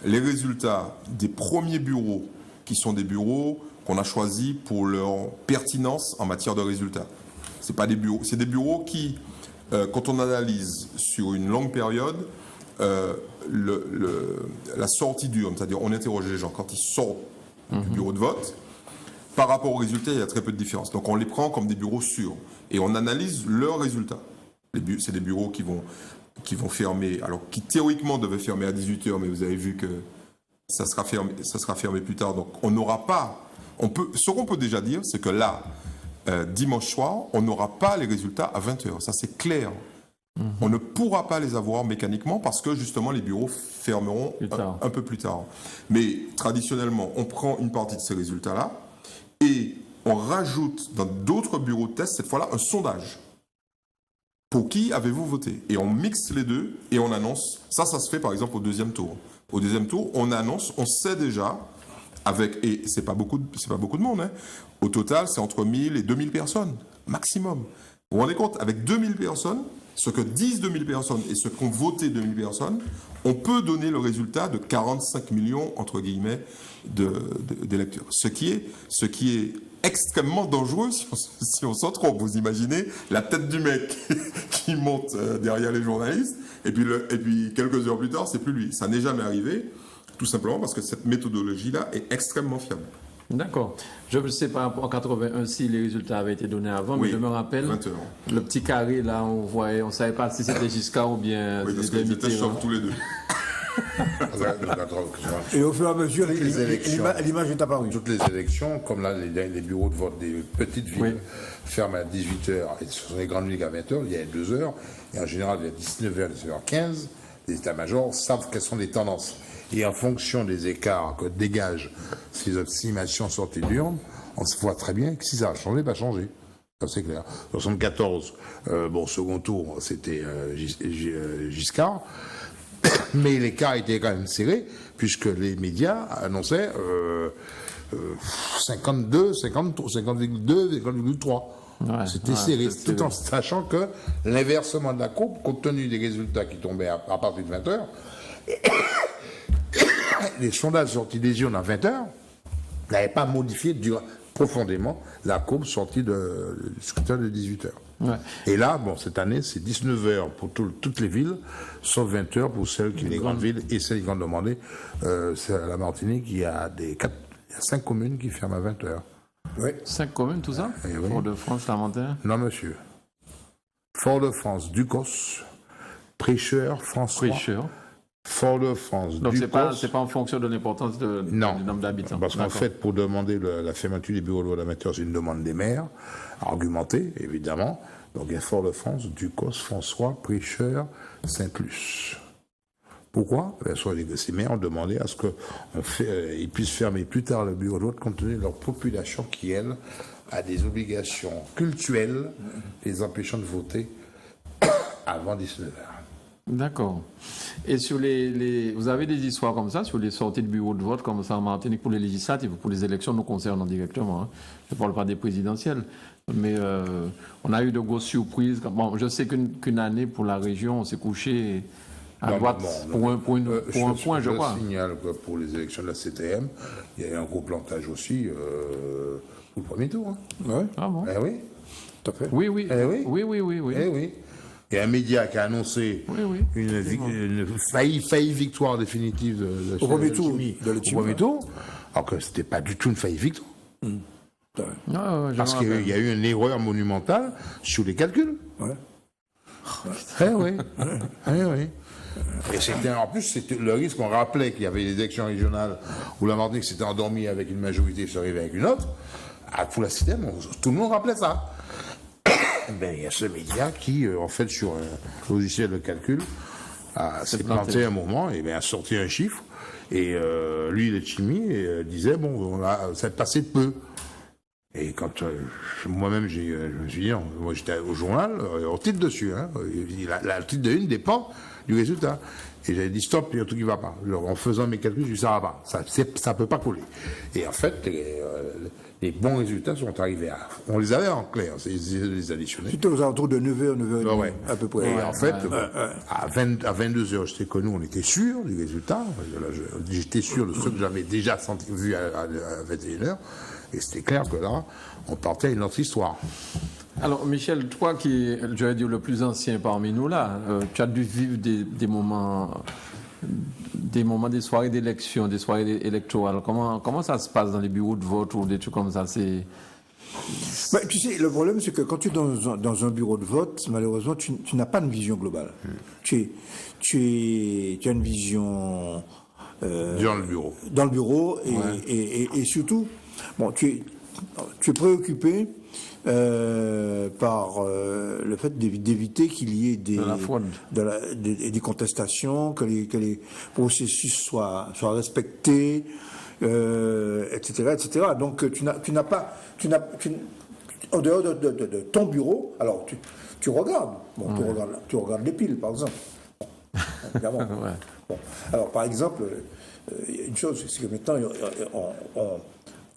les résultats des premiers bureaux, qui sont des bureaux qu'on a choisis pour leur pertinence en matière de résultats. C'est pas des bureaux, c'est des bureaux qui, quand on analyse sur une longue période, la sortie d'urne, c'est-à-dire on interroge les gens quand ils sortent du bureau de vote, par rapport aux résultats, il y a très peu de différence. Donc on les prend comme des bureaux sûrs et on analyse leurs résultats. C'est des bureaux qui vont fermer, alors qui théoriquement devaient fermer à 18h, mais vous avez vu que ça sera fermé plus tard. Donc on n'aura pas, ce qu'on peut déjà dire, c'est que là, dimanche soir, on n'aura pas les résultats à 20h. Ça c'est clair. On ne pourra pas les avoir mécaniquement parce que justement les bureaux fermeront un peu plus tard. Mais traditionnellement, on prend une partie de ces résultats-là et on rajoute dans d'autres bureaux de test, cette fois-là, un sondage. Pour qui avez-vous voté? Et on mixe les deux et on annonce. Ça se fait par exemple au deuxième tour. Au deuxième tour, on annonce, on sait déjà, et c'est pas beaucoup de monde, au total, c'est entre 1000 et 2000 personnes, maximum. Vous vous rendez compte, avec 2000 personnes, ce que disent 2000 personnes et ce qu'ont voté 2000 personnes, on peut donner le résultat de 45 millions, entre guillemets, d'électeurs. Ce qui est extrêmement dangereux si on s'en trompe. Vous imaginez la tête du mec qui monte derrière les journalistes, et puis quelques heures plus tard, c'est plus lui. Ça n'est jamais arrivé, tout simplement parce que cette méthodologie-là est extrêmement fiable. D'accord. Je ne sais pas en 81 si les résultats avaient été donnés avant, mais je me rappelle, le petit carré là, on ne savait pas si c'était Giscard ou bien... Oui, parce qu'ils étaient chauves tous les deux. Et au fur et à mesure, l'image est apparue. Toutes les élections, comme là, les bureaux de vote des petites villes ferment à 18h, et sur les grandes villes à 20h, il y a 2 heures, et en général, il y a 19h, 19h15, les états-majors savent quelles sont les tendances. Et en fonction des écarts que dégagent ces estimations sorties d'urne, on se voit très bien que si ça a changé, va changer. Ça, c'est clair. 74, second tour, c'était Giscard. Mais l'écart était quand même serré, puisque les médias annonçaient 52, 50, 50,2, 50,3. Ouais, c'était serré, tout en sachant que l'inversement de la courbe, compte tenu des résultats qui tombaient à partir de 20h, les sondages sortis des urnes à 20h, n'avait pas modifié profondément la courbe sortie du scrutin de 18h. Ouais. Et là, bon, cette année, c'est 19h pour toutes les villes, sauf 20h pour celles qui les grandes villes et celles qui ont demandé. C'est à la Martinique, il y a 5 communes qui ferment à 20h. Oui. 5 communes, tout ça? Oui. Fort-de-France, Lamentin? Non, monsieur. Fort-de-France, Ducos, Prêcheur, François. Prêcheur. Fort-de-France, Donc Ducos. c'est pas en fonction de l'importance du nombre d'habitants. Parce qu'en fait, pour demander la fermeture des bureaux de vote amateurs, c'est une demande des maires, argumentée, évidemment. Donc il y a Fort-de-France, Ducos, François, Prêcheur, Sainte-Luce. Pourquoi? Soit ces maires ont demandé à ce qu'ils puissent fermer plus tard le bureau de vote compte tenu de leur population qui, elle, a des obligations cultuelles les empêchant de voter avant 19h. D'accord. Et sur vous avez des histoires comme ça, sur les sorties de bureaux de vote, comme ça en Martinique, pour les législatives, pour les élections nous concernant directement. Hein. Je ne parle pas des présidentielles. Mais on a eu de grosses surprises. Bon, je sais qu'une année, pour la région, on s'est couché à droite pour un point, je crois. Je signale que pour les élections de la CTM, il y a eu un gros plantage aussi pour le premier tour. Hein. Ouais. Ah bon? Eh oui. Tout à fait. Oui. Eh oui. Oui. Eh oui. Il y a un média qui a annoncé une faillie victoire définitive de au premier tour. Au premier tour, alors que ce n'était pas du tout une faillie victoire. Parce qu'il y a eu une erreur monumentale sur les calculs. Ouais. Oui. Et en plus, c'était le risque qu'on rappelait qu'il y avait des élections régionales où la Martinique s'était endormie avec une majorité et se réveillait avec une autre. Pour la système, tout le monde rappelait ça. Il y a ce média qui, en fait, sur un logiciel de calcul, s'est planté un moment et a sorti un chiffre. Et lui, il est chimie, et disait, ça est passé de peu. Et quand moi-même, je me suis dit, moi j'étais au journal, on titre dessus. Hein, le titre de une dépend du résultat. Et j'avais dit, stop, il y a un truc qui ne va pas. Alors, en faisant mes calculs, je me suis dit, ça ne va pas. Ça ne peut pas coller. Et en fait, les bons résultats sont arrivés on les avait en clair, les additionnés. C'était aux alentours de 9h, 9h30, à peu près. Et en fait, à 22h, j'étais connu, on était sûr du résultat. J'étais sûr de ce que j'avais déjà vu à 21h. Et c'était clair que là, on partait à une autre histoire. Alors, Michel, toi qui es, j'allais dire, le plus ancien parmi nous là, tu as dû vivre des moments, des soirées d'élection, des soirées électorales. Comment ça se passe dans les bureaux de vote ou des trucs comme ça? Tu sais, le problème, c'est que quand tu es dans un bureau de vote, malheureusement, tu n'as pas une vision globale. Tu as une vision... dans le bureau. Dans le bureau, et surtout... Bon, tu es préoccupé par le fait d'éviter qu'il y ait des contestations, que les processus soient respectés, etc. Donc tu n'as pas, en dehors de ton bureau, alors tu regardes, tu regardes les piles par exemple. Évidemment. Bon. Alors par exemple, une chose, c'est que maintenant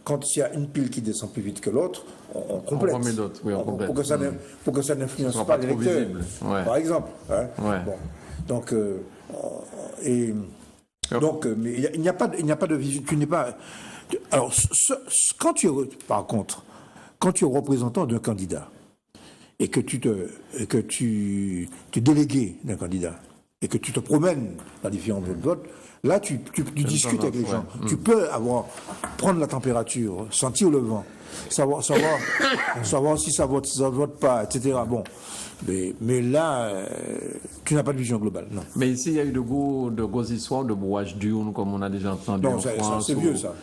quand il y a une pile qui descend plus vite que l'autre, on complète. On remet d'autres, oui, on complète. Pour que ça n'influence pas l'électeur, par exemple. Hein. Ouais. Bon. Donc, mais il n'y a pas de vision. Tu n'es pas. Alors, par contre, quand tu es représentant d'un candidat et que tu es délégué d'un candidat et que tu te promènes dans différents bureaux de vote, là, tu discutes avec les gens. Tu peux prendre la température, sentir le vent, savoir si ça vote pas, etc. Bon, mais là, tu n'as pas de vision globale, non. Mais ici, il y a eu de grosses histoires de brouillage d'urnes, comme on a déjà entendu en France. C'est vieux, ça.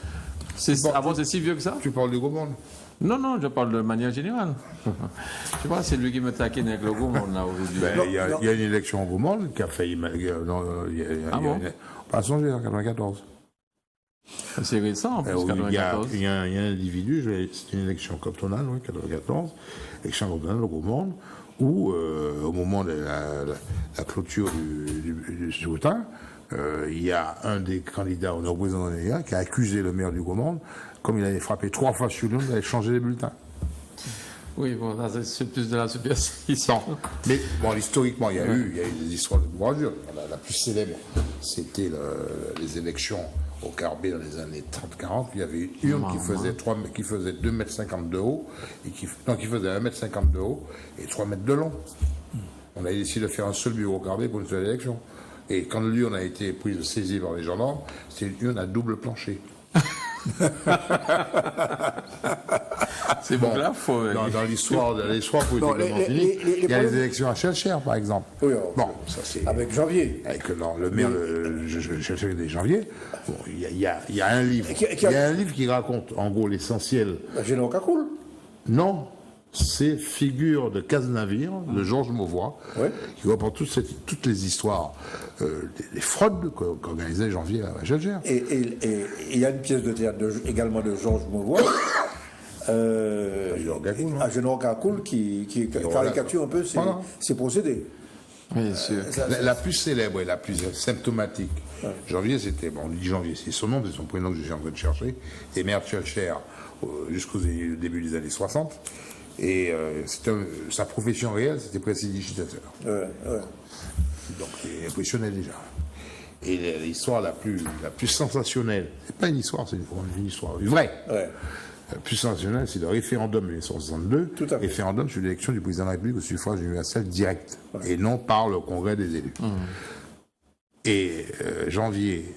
C'est si vieux que ça? Tu parles du Gros Monde? Non, je parle de manière générale. Je pense que c'est lui qui me taquine avec le Gros Monde, là, aujourd'hui. Il y a une élection au Gros Monde qui a failli... Pas songer en 94. C'est récent, en plus, 94. Il y a un individu, c'est une élection cantonale, 94, élection cantonale au Gros Monde, où, au moment de la clôture du scrutin, il y a un des candidats au représentant des gars qui a accusé le maire du Gros Monde, comme il avait frappé 3 fois sur l'une, d'aller changer les bulletins. Oui, bon, c'est plus de la superstition. Mais bon, historiquement, il y a eu des histoires de bravure. La plus célèbre, c'était les élections au Carbet dans les années 30-40, il y avait une urne qui faisait 2,50 m de haut, qui faisait 1,50 m de haut et 3 mètres de long. On a décidé de faire un seul bureau au Carbet pour une seule élection. Et quand l'urne a été saisie par les gendarmes, c'était une urne à double plancher. C'est bon. Là, dans l'histoire politique de Martinique, il y a les élections à Schellcher, par exemple. Oui, bon, ça c'est avec Janvier. Avec le maire Schellcher des Janvier. Bon, il y a un livre. Il y a un livre qui raconte, en gros, l'essentiel. Général Cacoul. Non. C'est Figure de Cazenavire, de Georges Mauvois, qui reprend toutes les histoires, des fraudes qu'organisait Janvier à Schellcher. Et il y a une pièce de théâtre également de Georges Mauvois, à Général Cacoul, qui caricature un peu ses procédés. Bien sûr. La plus célèbre et la plus symptomatique, Janvier, c'était, on dit Janvier, c'est son nom, c'est son prénom que je suis en train de chercher, et maire de Schellcher jusqu'au début des années 60. Et sa profession réelle, c'était prestidigitateur. Donc, il impressionnait déjà. Et l'histoire la plus sensationnelle, c'est pas une histoire, c'est une histoire vraie. La plus sensationnelle, c'est le référendum de 1962, référendum sur l'élection du président de la République au suffrage universel direct, et non par le congrès des élus. Et Janvier,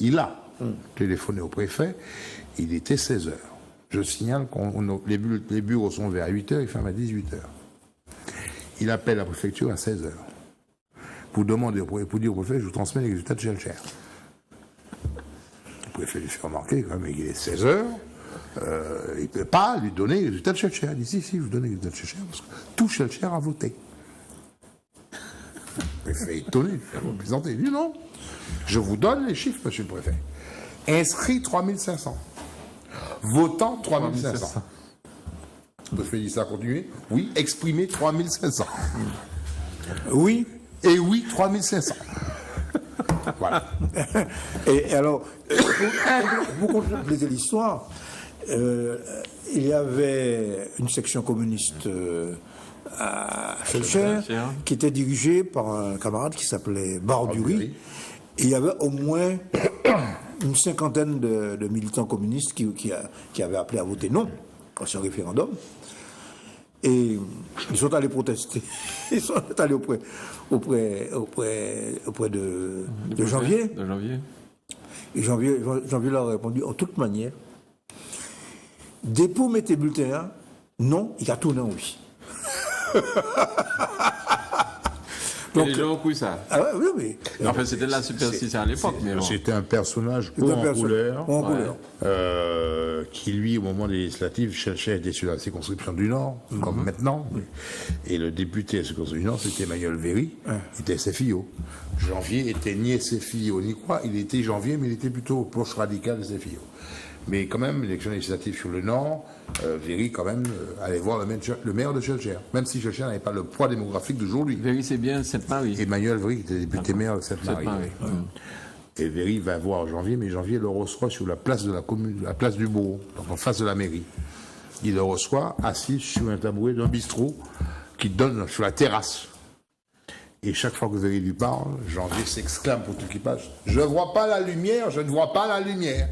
il a téléphoné au préfet, il était 16 h. Je signale que les bureaux sont ouverts à 8 h, ils ferment à 18 h. Il appelle la préfecture à 16 h. Pour dire au préfet, je vous transmets les résultats de Schellcher. Le préfet lui fait remarquer quand même qu'il est 16 h. Il ne peut pas lui donner les résultats de Schellcher. Il dit si, je vous donne les résultats de Schellcher parce que tout Schellcher a voté. Le préfet est étonné, il dit non, je vous donne les chiffres, monsieur le préfet. Inscrit 3500. Votant 3500. Le préfet dit ça, continuer. Oui, exprimé 3500. Oui. Et oui, 3500. Voilà. Et alors, pour compléter l'histoire, il y avait une section communiste à Schellcher qui était dirigée par un camarade qui s'appelait Bardury. Et il y avait au moins une cinquantaine de militants communistes qui avaient appelé à voter non à ce référendum. Et ils sont allés protester. Ils sont allés auprès de Janvier. Et Janvier leur a répondu en toute manière. Dès pour mettre tes bulletins, non, il a tourné en oui. Donc, les gens ont cru ça. Oui. En fait, c'était de la superstition à l'époque. C'était un personnage en couleur. Qui, lui, au moment des législatives, Schellcher était sur la circonscription du Nord, comme maintenant. Et le député de la circonscription du Nord, c'était Emmanuel Véry, qui était Cefillo. Janvier était ni Cefillo ni quoi, il était Janvier, mais il était plutôt proche radical de Cefillo. Mais quand même, l'élection législative sur le Nord, Véry, quand même, allait voir le maire de Schellcher, même si Schellcher n'avait pas le poids démographique d'aujourd'hui. Véry, c'est bien Sainte-Marie. Emmanuel Véry, qui était député maire de Sainte-Marie. Et Véry va voir Janvier, mais Janvier le reçoit sur la place de la commune, la place du Bourg, donc en face de la mairie. Il le reçoit assis sur un tabouret d'un bistrot qui donne sur la terrasse. Et chaque fois que Véry lui parle, Janvier s'exclame pour tout qui passe « Je ne vois pas la lumière, je ne vois pas la lumière !»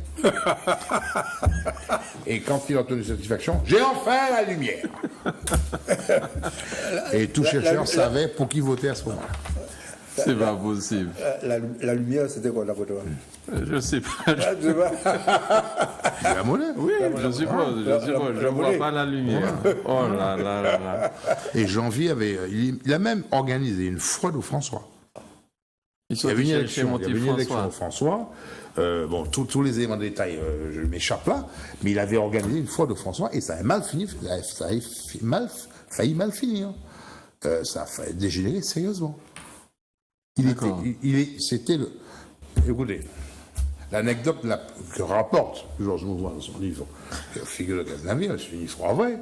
Et quand il a obtenu satisfaction, « J'ai enfin la lumière !» Et tout Schellcher savait pour qui voter à ce moment-là. C'est pas possible. La lumière, c'était quoi la photo? Je sais pas. La monnaie? Oui, je suppose. Je ne vois pas la lumière. Oh là là là là. Et Janvier il a même organisé une fraude au François. Il y avait une élection au François. Bon, tous les éléments de détail, je m'échappe là, mais il avait organisé une fraude au François et ça a mal fini. Ça a failli mal finir. Ça a failli dégénérer sérieusement. Écoutez, l'anecdote que rapporte Georges Mauvois dans son livre Figure de Cazenavire, c'est une histoire vraie.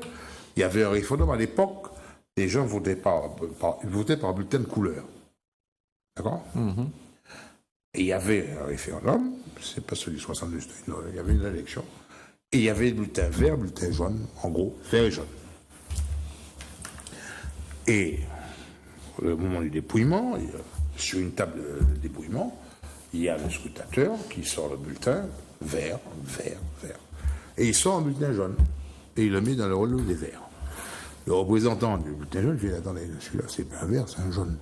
Il y avait un référendum à l'époque, les gens votaient par bulletin de couleur. D'accord? Et il y avait un référendum, c'est pas celui de 62, il y avait une élection, et il y avait bulletin vert, bulletin jaune, en gros, vert et jaune. Et au moment du dépouillement, sur une table de dépouillement, il y a le scrutateur qui sort le bulletin vert, vert, vert. Et il sort un bulletin jaune. Et il le met dans le rouleau des verts. Le représentant du bulletin jaune, il dit, attendez, celui-là, c'est pas un vert, c'est un jaune.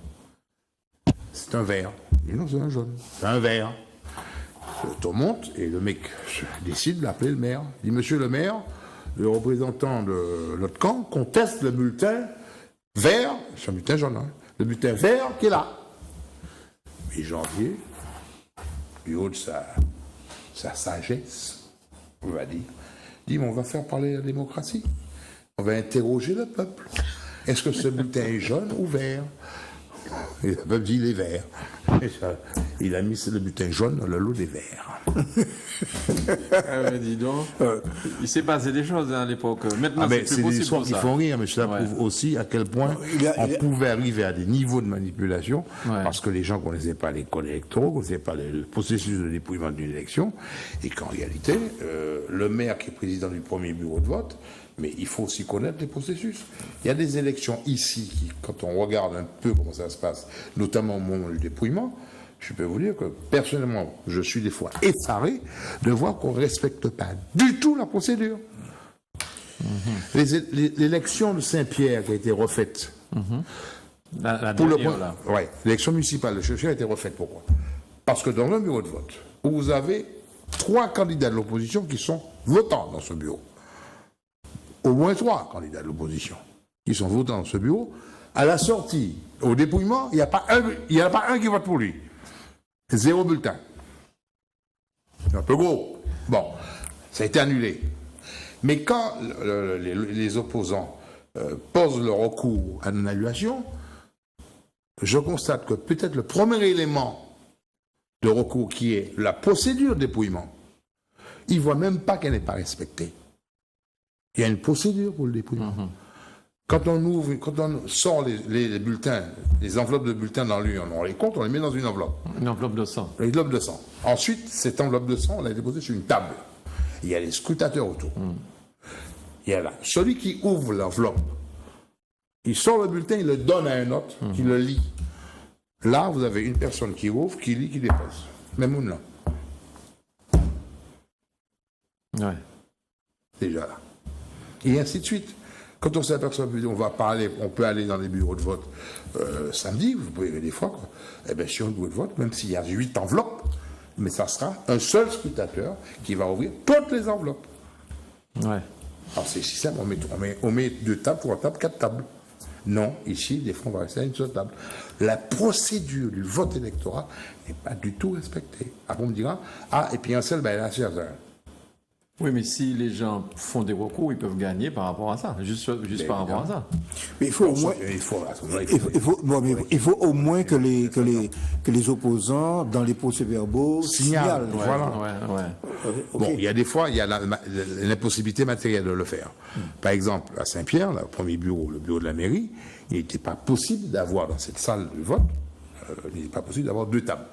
C'est un vert. Il dit, non, c'est un jaune. C'est un vert. Le tour monte et le mec décide d'appeler le maire. Il dit, monsieur le maire, le représentant de l'autre camp conteste le bulletin vert, c'est un bulletin jaune, hein, le bulletin vert qui est là. Mi-janvier, du haut de sa sagesse, on va dire, dit, mais on va faire parler la démocratie. On va interroger le peuple. Est-ce que ce bulletin est jaune ou vert? Et le peuple dit, il est vert. Et ça, il a mis le bulletin jaune dans le lot des verts. Dis donc, il s'est passé des choses à l'époque. Maintenant, c'est des histoires qui font rire, mais cela prouve aussi à quel point on pouvait arriver à des niveaux de manipulation, parce que les gens ne connaissaient pas les codes électoraux, ne connaissaient pas le processus de dépouillement d'une élection, et qu'en réalité, le maire qui est président du premier bureau de vote, mais il faut aussi connaître les processus. Il y a des élections ici, qui, quand on regarde un peu comment ça se passe, notamment au moment du dépouillement, je peux vous dire que, personnellement, je suis des fois effaré de voir qu'on ne respecte pas du tout la procédure. L'élection de Saint-Pierre qui a été refaite, l'élection municipale de Saint-Pierre a été refaite. Pourquoi? Parce que dans un bureau de vote, où vous avez 3 candidats de l'opposition qui sont votants dans ce bureau, au moins 3 candidats de l'opposition qui sont votants dans ce bureau, à la sortie, au dépouillement, il n'y a pas un qui vote pour lui. 0 bulletin. C'est un peu gros. Bon, ça a été annulé. Mais quand les opposants posent le recours à une annulation, je constate que peut-être le premier élément de recours qui est la procédure de dépouillement, ils ne voient même pas qu'elle n'est pas respectée. Il y a une procédure pour le dépouillement. Quand on sort les bulletins, les enveloppes de bulletins dans l'urne, on les compte, on les met dans une enveloppe. Une enveloppe de sang. Une enveloppe de sang. Ensuite, cette enveloppe de sang, on l'a déposée sur une table. Il y a les scrutateurs autour. Il y a là. Celui qui ouvre l'enveloppe, il sort le bulletin, il le donne à un autre, qui le lit. Là, vous avez une personne qui ouvre, qui lit, qui dépose. Même une là. Ouais. Déjà là. Et ainsi de suite. Quand on s'aperçoit, on peut aller dans les bureaux de vote samedi, vous pouvez des fois, quoi. Eh bien, sur un bureau de vote, même s'il y a 8 enveloppes, mais ça sera un seul scrutateur qui va ouvrir toutes les enveloppes. Ouais. Alors c'est si simple, on met 2 tables, 3 tables, 4 tables. Non, ici, des fois, on va rester à une seule table. La procédure du vote électoral n'est pas du tout respectée. Après, on me dira, et puis un seul, il a 16 heures. Oui, mais si les gens font des recours, ils peuvent gagner par rapport à ça, juste par rapport à ça. Mais il faut au moins, il faut au moins que les opposants dans les procès-verbaux signalent. Voilà. Bon, il y a des fois, il y a l'impossibilité matérielle de le faire. Par exemple, à Saint-Pierre, le premier bureau, le bureau de la mairie, il n'était pas possible d'avoir dans cette salle de vote, il n'est pas possible d'avoir 2 tables.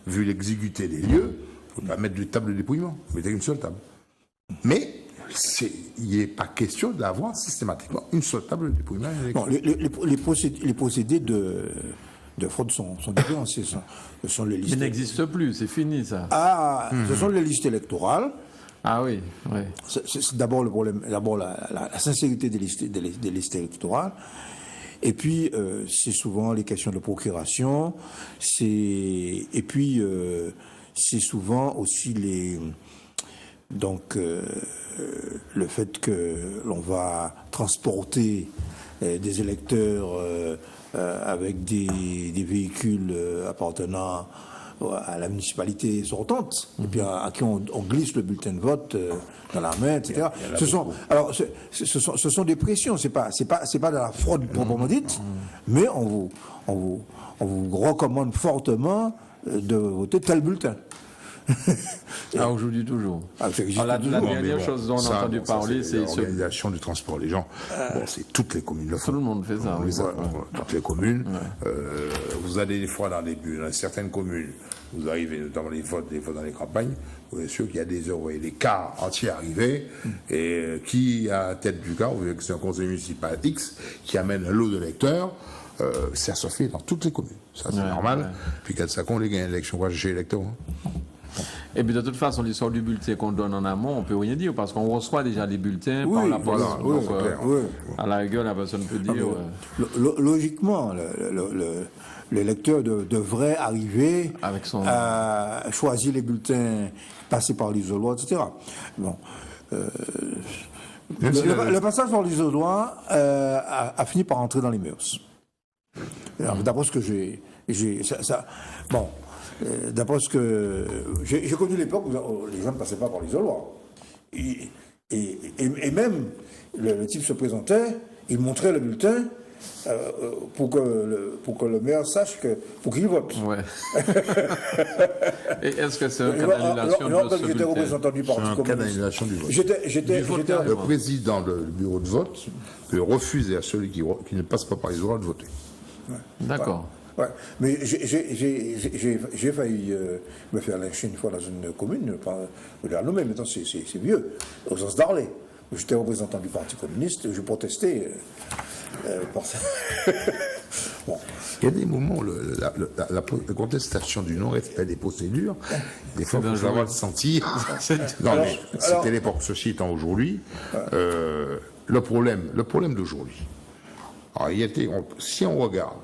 Vu l'exiguïté des lieux, il ne faut pas mettre 2 tables de dépouillement, mettez une seule table. Mais il n'est pas question d'avoir systématiquement une seule table de dépouillement. Bon, les procédés de fraude sont différents. Ce sont les listes. Ils n'existent plus, c'est fini ça. Ce sont les listes électorales. Ah oui, oui. C'est d'abord le problème, la sincérité des listes électorales. Et puis, c'est souvent les questions de procuration. Et puis, c'est souvent aussi le fait que l'on va transporter des électeurs avec des véhicules appartenant à la municipalité sortante, et puis à qui on glisse le bulletin de vote dans la main, etc. Ce sont des pressions, c'est pas de la fraude proprement dite, mais on vous recommande fortement de voter tel bulletin. Aujourd'hui toujours. La dernière chose dont on a entendu parler, c'est l'organisation du transport. Les gens, c'est toutes les communes. Tout le monde fait ça. Toutes les communes. Vous allez des fois dans certaines communes, vous arrivez notamment des votes dans les campagnes, vous êtes sûr qu'il y a des heures, vous voyez des cars entiers arriver, et qui à la tête du car, vous voyez que c'est un conseil municipal X qui amène un lot de lecteurs. ça se fait dans toutes les communes. Ça, c'est normal. Ouais. Puis quand ça compte, les gains d'élection, quoi, chez l'électeur. Et puis de toute façon, l'histoire du bulletin qu'on donne en amont, on peut rien dire parce qu'on reçoit déjà les bulletins par la poste. Voilà, donc, à la rigueur, la personne peut dire. Logiquement, l'électeur devrait arriver avec son... à choisir les bulletins, passer par l'isoloir, etc. Bon. Le passage par l'isoloir a fini par entrer dans les mœurs. D'après ce que d'après ce que j'ai connu l'époque où les gens ne passaient pas par l'isoloir. Et même le type se présentait, il montrait le bulletin pour que le maire sache pour qu'il vote. Ouais. Et est-ce que c'est un cas d'annulation de ce j'étais représentant du Parti communiste. C'est un cas d'annulation du vote. Le président du bureau de vote peut refuser à celui qui ne passe pas par l'isoloir de voter. Ouais. D'accord. Ouais. Mais j'ai failli me faire lyncher une fois dans une commune, je l'ai renommé, maintenant c'est vieux, au sens d'Arlay. J'étais représentant du Parti communiste, je protestais pour ça. Bon. Il y a des moments où la contestation du non-respect des procédures, des fois, il faut savoir le sentir. Non, mais c'était l'époque, ceci étant aujourd'hui, le problème d'aujourd'hui. Alors, si on regarde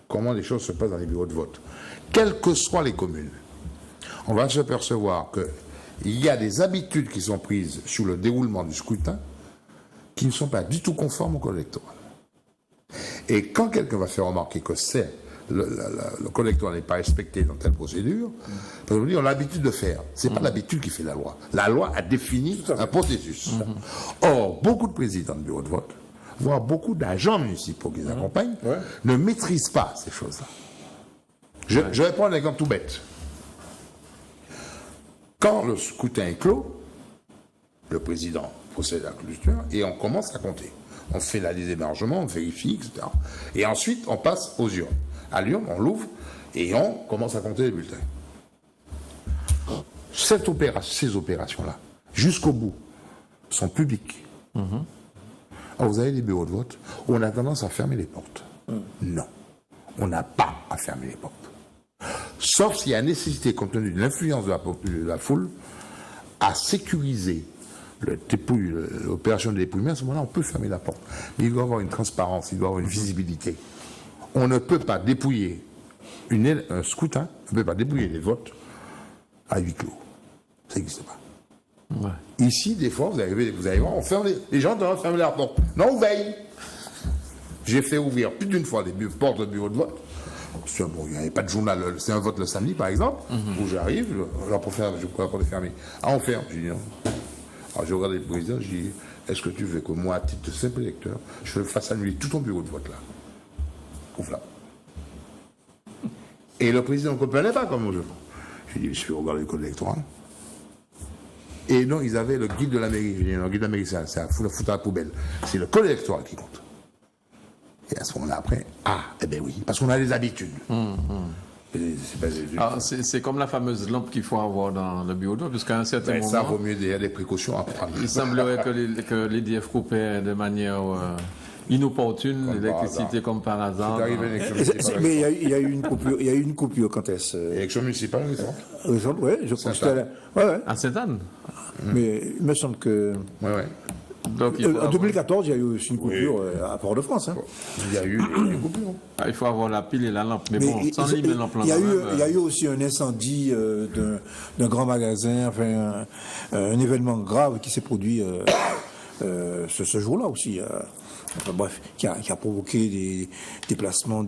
comment les choses se passent dans les bureaux de vote, quelles que soient les communes, on va se percevoir qu'il y a des habitudes qui sont prises sur le déroulement du scrutin qui ne sont pas du tout conformes au code électoral. Et quand quelqu'un va faire remarquer que le code électoral n'est pas respecté dans telle procédure, parce qu'on dit on a l'habitude de faire. C'est pas l'habitude qui fait la loi. La loi a défini un processus. Or, beaucoup de présidents de bureaux de vote, voire beaucoup d'agents municipaux qui les accompagnent, ne maîtrisent pas ces choses-là. Je vais prendre un exemple tout bête. Quand le scrutin est clos, le président procède à la clôture et on commence à compter. On fait la liste d'émargement, on vérifie, etc. Et ensuite, on passe aux urnes. À l'urne, on l'ouvre et on commence à compter les bulletins. Ces opérations-là, jusqu'au bout, sont publiques. Alors, vous avez des bureaux de vote où on a tendance à fermer les portes. Non, on n'a pas à fermer les portes. Sauf s'il y a nécessité, compte tenu de l'influence de la foule, à sécuriser l'opération de dépouillement. À ce moment-là, on peut fermer la porte. Mais il doit y avoir une transparence, il doit y avoir une visibilité. On ne peut pas dépouiller un scrutin, on ne peut pas dépouiller les votes à huis clos. Ça n'existe pas. Ouais. Ici, des fois, vous allez voir, on ferme les gens doivent fermer la porte. Non, on veille. J'ai fait ouvrir plus d'une fois les portes de bureau de vote. Bon, il n'y avait pas de journal, c'est un vote le samedi, par exemple, où j'arrive, je pourrais pas les fermer. Ah, on ferme. Je dis non. Alors, je regarde le président, je dis, est-ce que tu veux que moi, à titre de simple électeur, je fasse annuler tout ton bureau de vote là? Ouvre là. Et le président ne comprenait pas comme je. Je dis, je vais regarder le code électoral. Et non, ils avaient le guide de la mairie. Je dis, non, le guide de la mairie, c'est à foutre à la poubelle. C'est le code électoral qui compte. Et à ce moment-là, après, eh bien oui, parce qu'on a des habitudes. C'est comme la fameuse lampe qu'il faut avoir dans le bureau de vote, puisqu'à un certain moment... Ça vaut mieux des précautions à prendre. Il semblerait que l'EDF coupait de manière inopportune l'électricité comme par hasard. Mais il y a eu une coupure quand est-ce... Élection municipale, récente, oui, je pense que... À Sainte-Anne. Mais il me semble que... Donc, en 2014, il y a eu aussi une coupure à Port-de-France. Hein. Il y a eu une coupure. Il faut avoir la pile et la lampe. Mais bon, sans lampe, il y a eu aussi un incendie d'un grand magasin, enfin, un événement grave qui s'est produit ce jour-là aussi. Enfin, bref, qui a provoqué des déplacements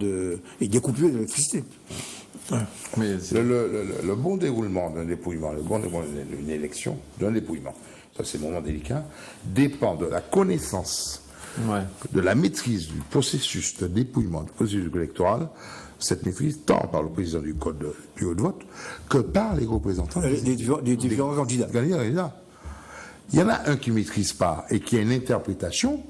et des coupures d'électricité. Mais le bon déroulement d'un dépouillement, le bon déroulement d'une élection, d'un dépouillement, ça c'est un moment délicat, dépend de la connaissance, de la maîtrise du processus de dépouillement, du processus électoral, cette maîtrise tant par le président du code du bureau de vote que par les représentants des différents candidats. Il y en a un qui ne maîtrise pas et qui a une interprétation,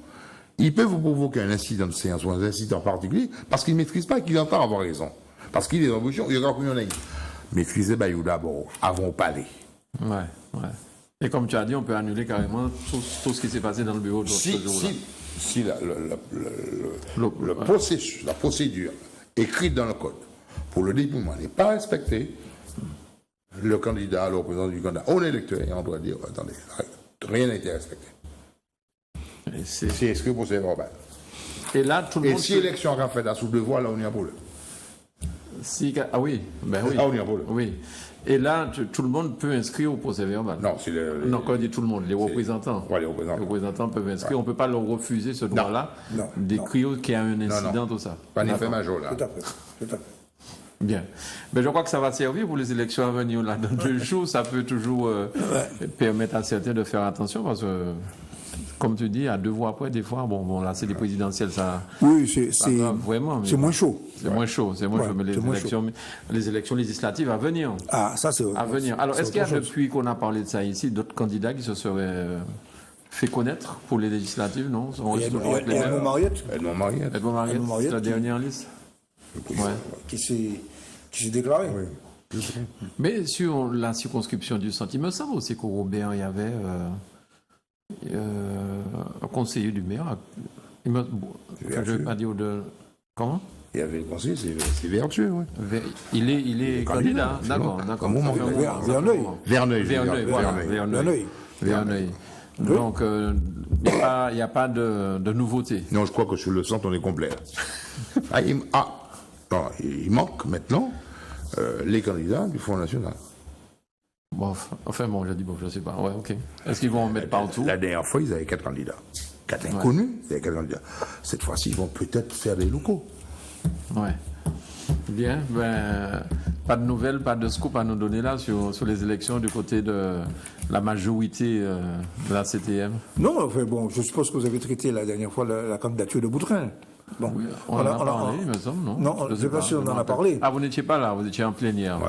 il peut vous provoquer un incident de séance ou un incident particulier parce qu'il ne maîtrise pas et qu'il entend avoir raison. Parce qu'il est dans l'opposition, il y a encore une maîtriser Bayou d'abord, avant au palais. Ouais. Et comme tu as dit, on peut annuler carrément tout ce qui s'est passé dans le bureau de ce jour-là. si le processus, la procédure écrite dans le code pour le dépouillement n'est pas respectée, le candidat, le représentant du candidat, on est électeur, et on doit dire, attendez, rien n'a été respecté. C'est inscrit au procès verbal. Et là, tout le monde. Et si l'élection a fait à sous devoir, là, on y a un problème. Ah oui, ben oui. Là, on y a un problème. Oui. Et là, tout le monde peut inscrire au procès verbal. Non, c'est Non, quand on dit tout le monde, les représentants. Ouais, les représentants. Les représentants peuvent inscrire. On ne peut pas leur refuser ce droit-là d'écrire qu'il y a un incident, tout ça. Pas d'effet majeur, là. Tout à fait. Bien. Mais je crois que ça va servir pour les élections à venir. Là, dans 2 jours, ça peut toujours permettre à certains de faire attention parce que, comme tu dis, à 2 voix après, des fois, bon là, c'est les présidentielles, ça. Oui, vraiment. C'est moins chaud. C'est moins chaud. Mais les élections législatives à venir. Ah, ça, c'est. À venir. Alors, est-ce qu'il y a, depuis qu'on a parlé de ça ici, d'autres candidats qui se seraient fait connaître pour les législatives, non? Edmond Mariette. Edmond Mariette. C'est la dernière liste. Ouais. Qui s'est déclaré. Oui. Mais sur la circonscription du centre, il me semble aussi qu'au Robert, il y avait un conseiller du maire. Je ne vais pas dire de. Comment? Il y avait le conseiller, c'est Vertueux, oui. Il est candidat, d'accord. Verneuil. Donc, il n'y a pas de nouveauté. Non, je crois que sur le centre, on est complet. Il manque maintenant les candidats du Front National. Bon, je dis je ne sais pas. Ouais, ok. Est-ce qu'ils vont en mettre partout? La dernière fois, ils avaient 4 candidats. 4 inconnus, ils avaient 4 candidats. Cette fois-ci, ils vont peut-être faire des locaux. Ouais. Bien, pas de nouvelles, pas de scoop à nous donner là sur les élections du côté de la majorité de la CTM. Non, je suppose que vous avez traité la dernière fois la candidature de Boutrin. Bon, oui, on en a parlé, il me semble, non? Non, je ne sais pas si on en a parlé. Ah, vous n'étiez pas là, vous étiez en plénière.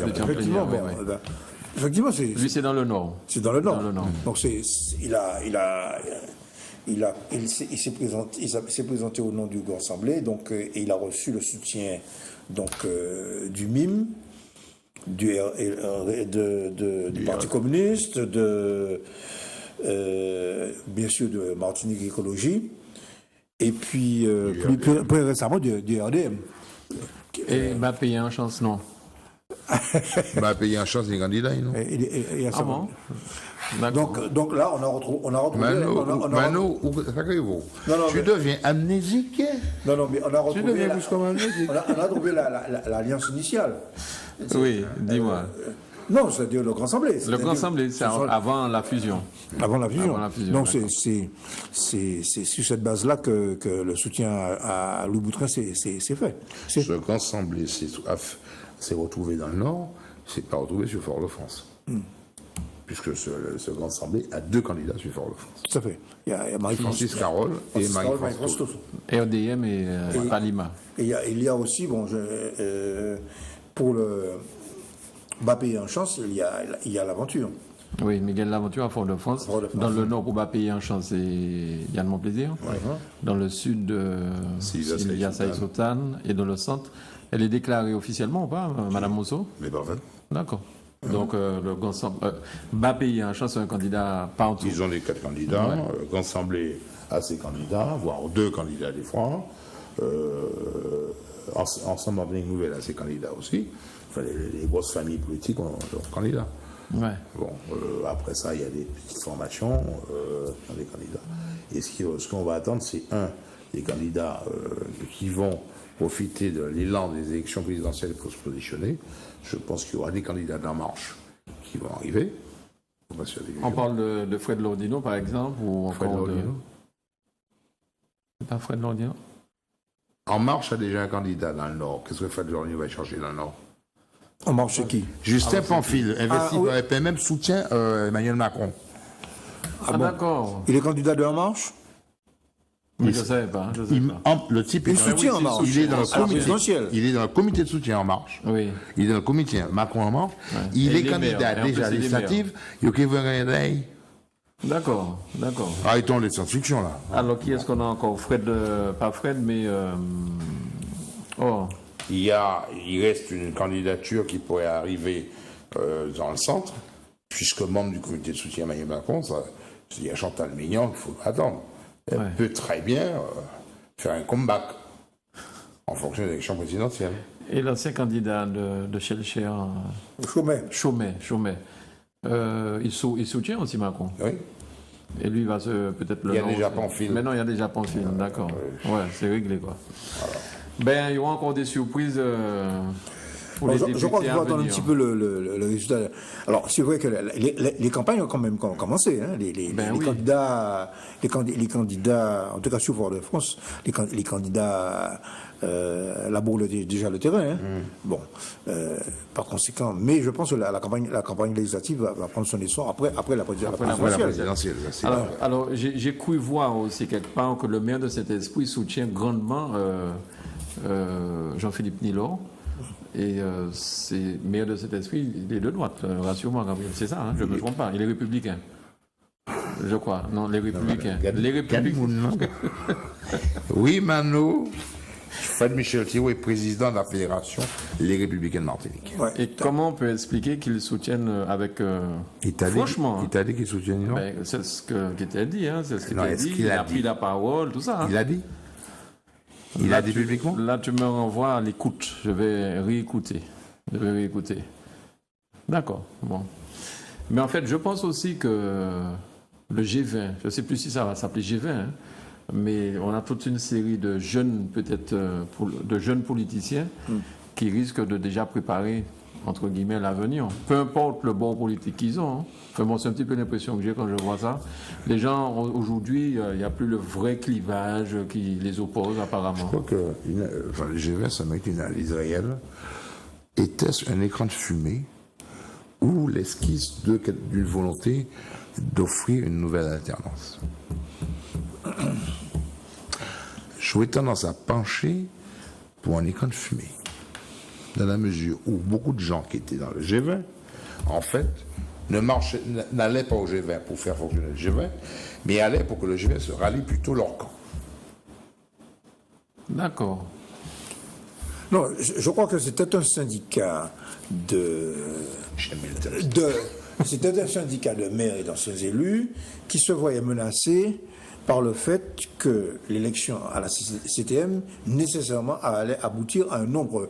Effectivement, effectivement, lui, c'est dans le Nord. C'est dans le Nord. Donc, il s'est présenté au nom du Grand Assemblée, donc, et il a reçu le soutien du MIM, du Parti communiste, bien sûr de Martinique Écologie, et puis plus récemment du RDM. Et m'a payé en chance, non? M'a payé en chance les candidats, non? Ah bon? Donc là, on a retrouvé. Mano, tu deviens amnésique. Non, mais on a retrouvé. Tu deviens plus comme amnésique. On a trouvé l'alliance initiale. Oui, dis-moi. Non, c'est-à-dire le Grand Assemblée. Le Grand Assemblée, c'est avant la fusion. Avant la fusion. Donc c'est sur cette base-là que le soutien à Louis Boutrin s'est fait. Ce Grand Assemblée s'est retrouvé dans le Nord, c'est pas retrouvé sur Fort-de-France. Puisque ce Grand Assemblée a 2 candidats sur Fort-de-France. Tout à fait. Il y a Francis Carole et Marie-France Toussaint. RDM et Palima. Et il y a aussi, pour le Bappé en chance, il y a l'Aventure. Oui, Miguel L'Aventure à Fort-de-France. Dans le nord, pour Bappé en chance, c'est Yann Montplaisir. Dans le sud, Sylvia Saïsotan. Et dans le centre, elle est déclarée officiellement ou pas, Madame Mousseau? Mais pas en fait. D'accord. Donc, le Grand Assemblée, Bappé en chance, c'est un candidat partout. Ils ont les 4 candidats. Le Grand Assemblée a ses candidats, voire 2 candidats des Francs. Ensemble Martinique Nouvelle a ses candidats aussi. Enfin, les grosses familles politiques ont leurs candidats. Ouais. Bon, après ça, il y a des petites formations dans les candidats. Et ce qu'on va attendre, c'est des candidats qui vont profiter de l'élan des élections présidentielles pour se positionner. Je pense qu'il y aura des candidats d'En Marche qui vont arriver. On parle de Fred Lordino, par exemple, ou Fred Lordino. C'est pas Fred Lordino? En Marche a déjà un candidat dans le Nord. Qu'est-ce que Fred Lordino va chercher dans le Nord? En Marche, c'est qui? Justin Pamphile, investi et même soutient Emmanuel Macron. D'accord. Il est candidat de En Marche? Oui, je ne savais pas. Le type est soutien En Marche. Il est dans le comité de soutien En Marche. Oui. Il est dans le comité Macron En Marche. Ouais. Il est candidat déjà législatif. Il y a D'accord. Arrêtons les science-fiction là. Alors qui est-ce qu'on a encore? Pas Fred, mais il reste une candidature qui pourrait arriver dans le centre, puisque membre du comité de soutien Emmanuel Macron, il y a Chantal Mignon qu'il faut attendre. peut très bien faire un comeback en fonction de l'élection présidentielle. Et l'ancien candidat de Chelcher, Chaumet. Il soutient aussi Macron. Oui. Et lui va peut-être Il y a déjà Pamphile. Mais non, il y a déjà Pamphile, d'accord. Ouais, c'est réglé quoi. Alors. Ben, il y aura encore des surprises. Je crois qu'il faut attendre un petit peu le résultat. Alors, c'est vrai que les campagnes ont quand même commencé. Hein. Les candidats, en tout cas sur Fort-de-France, les candidats labourent déjà le terrain. Hein. Bon, par conséquent, mais je pense que la campagne législative va prendre son essor après la présidentielle. Alors j'ai cru voir aussi quelque part que le maire de Saint-Esprit soutient grandement Jean-Philippe Nilor. Et c'est maire de cet esprit, il est de droite, rassure-moi, Gabriel. C'est ça, hein, je ne me trompe pas. Il est républicain. Je crois. Non, les républicains. Les républicains. Oui, Mano. Fred Michel Thiraud est président de la Fédération Les Républicains de Martinique. Ouais. Et comment on peut expliquer qu'ils soutiennent avec. Franchement. Il t'a dit qu'ils soutiennent, non? C'est ce qu'il t'a dit, hein. C'est ce qu'il t'a dit. Il a pris la parole, tout ça. Hein. Il a dit? Il a dit publiquement? Là, tu me renvoies à l'écoute. Je vais réécouter. D'accord. Bon. Mais en fait, je pense aussi que le G20, je ne sais plus si ça va s'appeler G20, hein, mais on a toute une série de jeunes, peut-être, de jeunes politiciens qui risquent de déjà préparer, entre guillemets, l'avenir. Peu importe le bord politique qu'ils ont. Hein. Enfin, bon, c'est un petit peu l'impression que j'ai quand je vois ça. Les gens, aujourd'hui, il n'y a plus le vrai clivage qui les oppose, apparemment. Je crois que le G20, ça mérite une analyse réelle. Était-ce un écran de fumée ou l'esquisse d'une volonté d'offrir une nouvelle alternance? J'aurais tendance à pencher pour un écran de fumée, dans la mesure où beaucoup de gens qui étaient dans le G20, en fait, n'allaient pas au G20 pour faire fonctionner le G20, mais allaient pour que le G20 se rallie plutôt leur camp. D'accord. Non, je crois que c'était un syndicat c'était un syndicat de maires et d'anciens élus qui se voyait menacé par le fait que l'élection à la CTM nécessairement allait aboutir à un nombre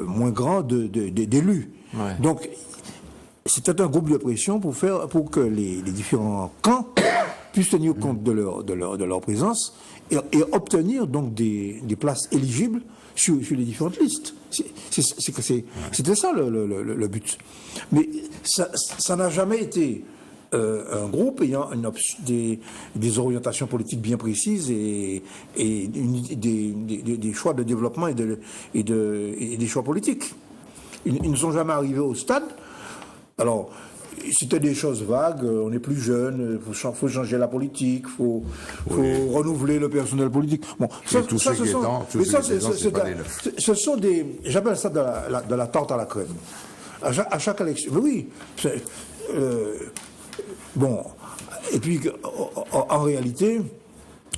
moins grand d'élus. Ouais. Donc, c'était un groupe de pression pour que les différents camps puissent tenir compte de leur présence et obtenir donc des places éligibles sur les différentes listes. C'était ça le but. Mais ça n'a jamais été un groupe ayant des orientations politiques bien précises et des choix de développement et des choix politiques. Ils ne sont jamais arrivés au stade. Alors, c'était des choses vagues, on est plus jeune, il faut changer la politique, il faut renouveler le personnel politique. Bon, ce sont des, j'appelle ça de la tarte à la crème. À chaque élection, mais oui. Bon, et puis en réalité,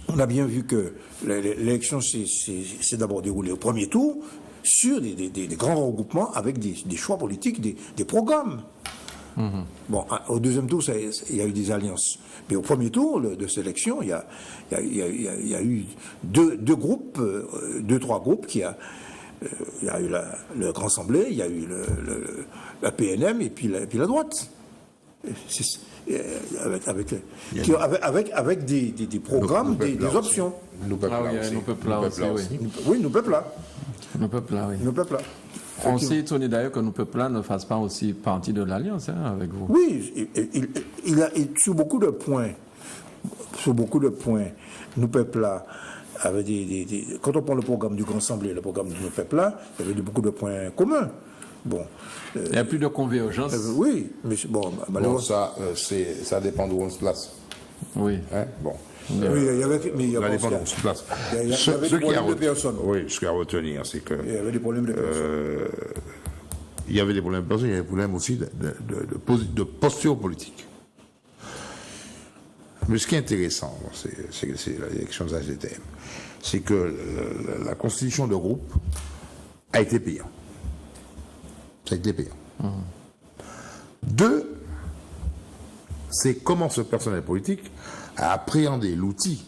on a bien vu que l'élection s'est d'abord déroulée au premier tour sur des grands regroupements avec des choix politiques, des programmes. Mmh. Bon, au deuxième tour, il y a eu des alliances. Mais au premier tour de cette élection, il y a eu trois groupes il y a eu le Grand Assemblée, il y a eu la PNM et puis la droite. Avec des programmes, des options. Nous peuple là aussi. Oui, nous peuple là. Nous peuple là, oui. Nous peuple là. On s'est étonné d'ailleurs que nos peuples-là ne fassent pas aussi partie de l'Alliance avec vous. Oui, sur beaucoup de points, nos peuples-là avaient quand on prend le programme du Grand Assemblée, le programme de nos peuples-là, il y avait beaucoup de points communs. Bon. Il n'y a plus de convergence. Oui, mais bon, malheureusement. Ça dépend d'où on se place. Oui. Hein? Bon. Oui, il y avait des problèmes de personnes. Oui, ce qu'il y a à retenir, c'est que. Il y avait des problèmes de personnes. Il y avait des problèmes de personnes, il y avait des problèmes aussi de posture politique. Mais ce qui est intéressant, c'est l'élection de la CTM, c'est que la constitution de groupe a été payante. Ça a été payant. Deux, c'est comment ce personnel politique a appréhendé l'outil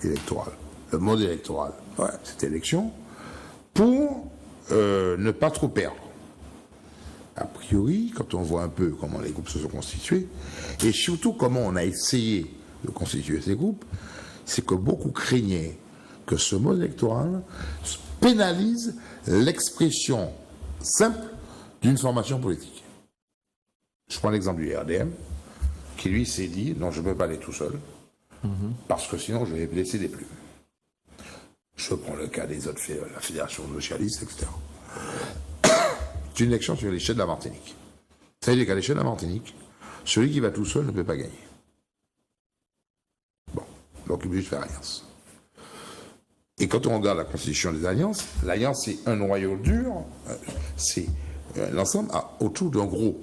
électoral, le mode électoral, cette élection, pour ne pas trop perdre. A priori, quand on voit un peu comment les groupes se sont constitués, et surtout comment on a essayé de constituer ces groupes, c'est que beaucoup craignaient que ce mode électoral pénalise l'expression simple d'une formation politique. Je prends l'exemple du RDM, qui lui s'est dit, non, je ne peux pas aller tout seul, parce que sinon je vais blesser des plumes. Je prends le cas des autres, la Fédération socialiste, etc. C'est une élection sur l'échelle de la Martinique. Ça veut dire qu'à l'échelle de la Martinique, celui qui va tout seul ne peut pas gagner. Bon, donc il est obligé de faire alliance. Et quand on regarde la constitution des alliances, l'alliance c'est un noyau dur, c'est l'ensemble autour d'un gros.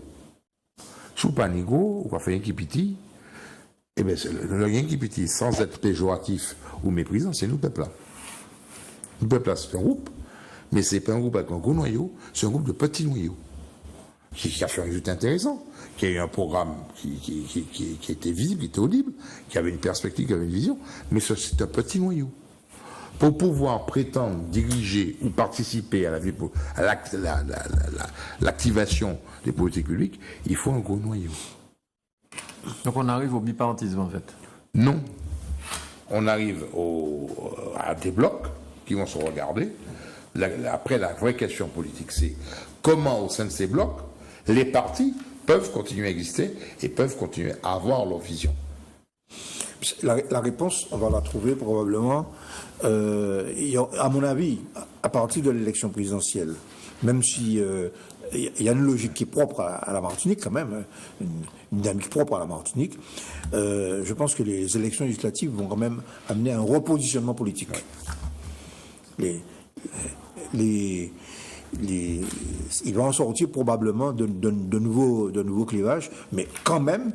Sous Panigo, ou Café Kipiti, eh bien, le Kipiti, sans être péjoratif ou méprisant, c'est nous, peuple là. Nous, peuple là, c'est un groupe, mais c'est pas un groupe avec un gros noyau, c'est un groupe de petits noyaux, qui a fait un résultat intéressant, qui a eu un programme qui était visible, qui était audible, qui avait une perspective, qui avait une vision, mais c'est un petit noyau. Pour pouvoir prétendre diriger ou participer à l'activation des politiques publiques, il faut un gros noyau. Donc on arrive au bipartisme en fait. Non. On arrive à des blocs qui vont se regarder. Après, la vraie question politique, c'est comment au sein de ces blocs, les partis peuvent continuer à exister et peuvent continuer à avoir leur vision. La réponse, on va la trouver probablement, à mon avis, à partir de l'élection présidentielle. Même si il y a une logique qui est propre à la Martinique quand même, une dynamique propre à la Martinique, je pense que les élections législatives vont quand même amener un repositionnement politique. Il va en sortir probablement de nouveaux clivages, mais quand même,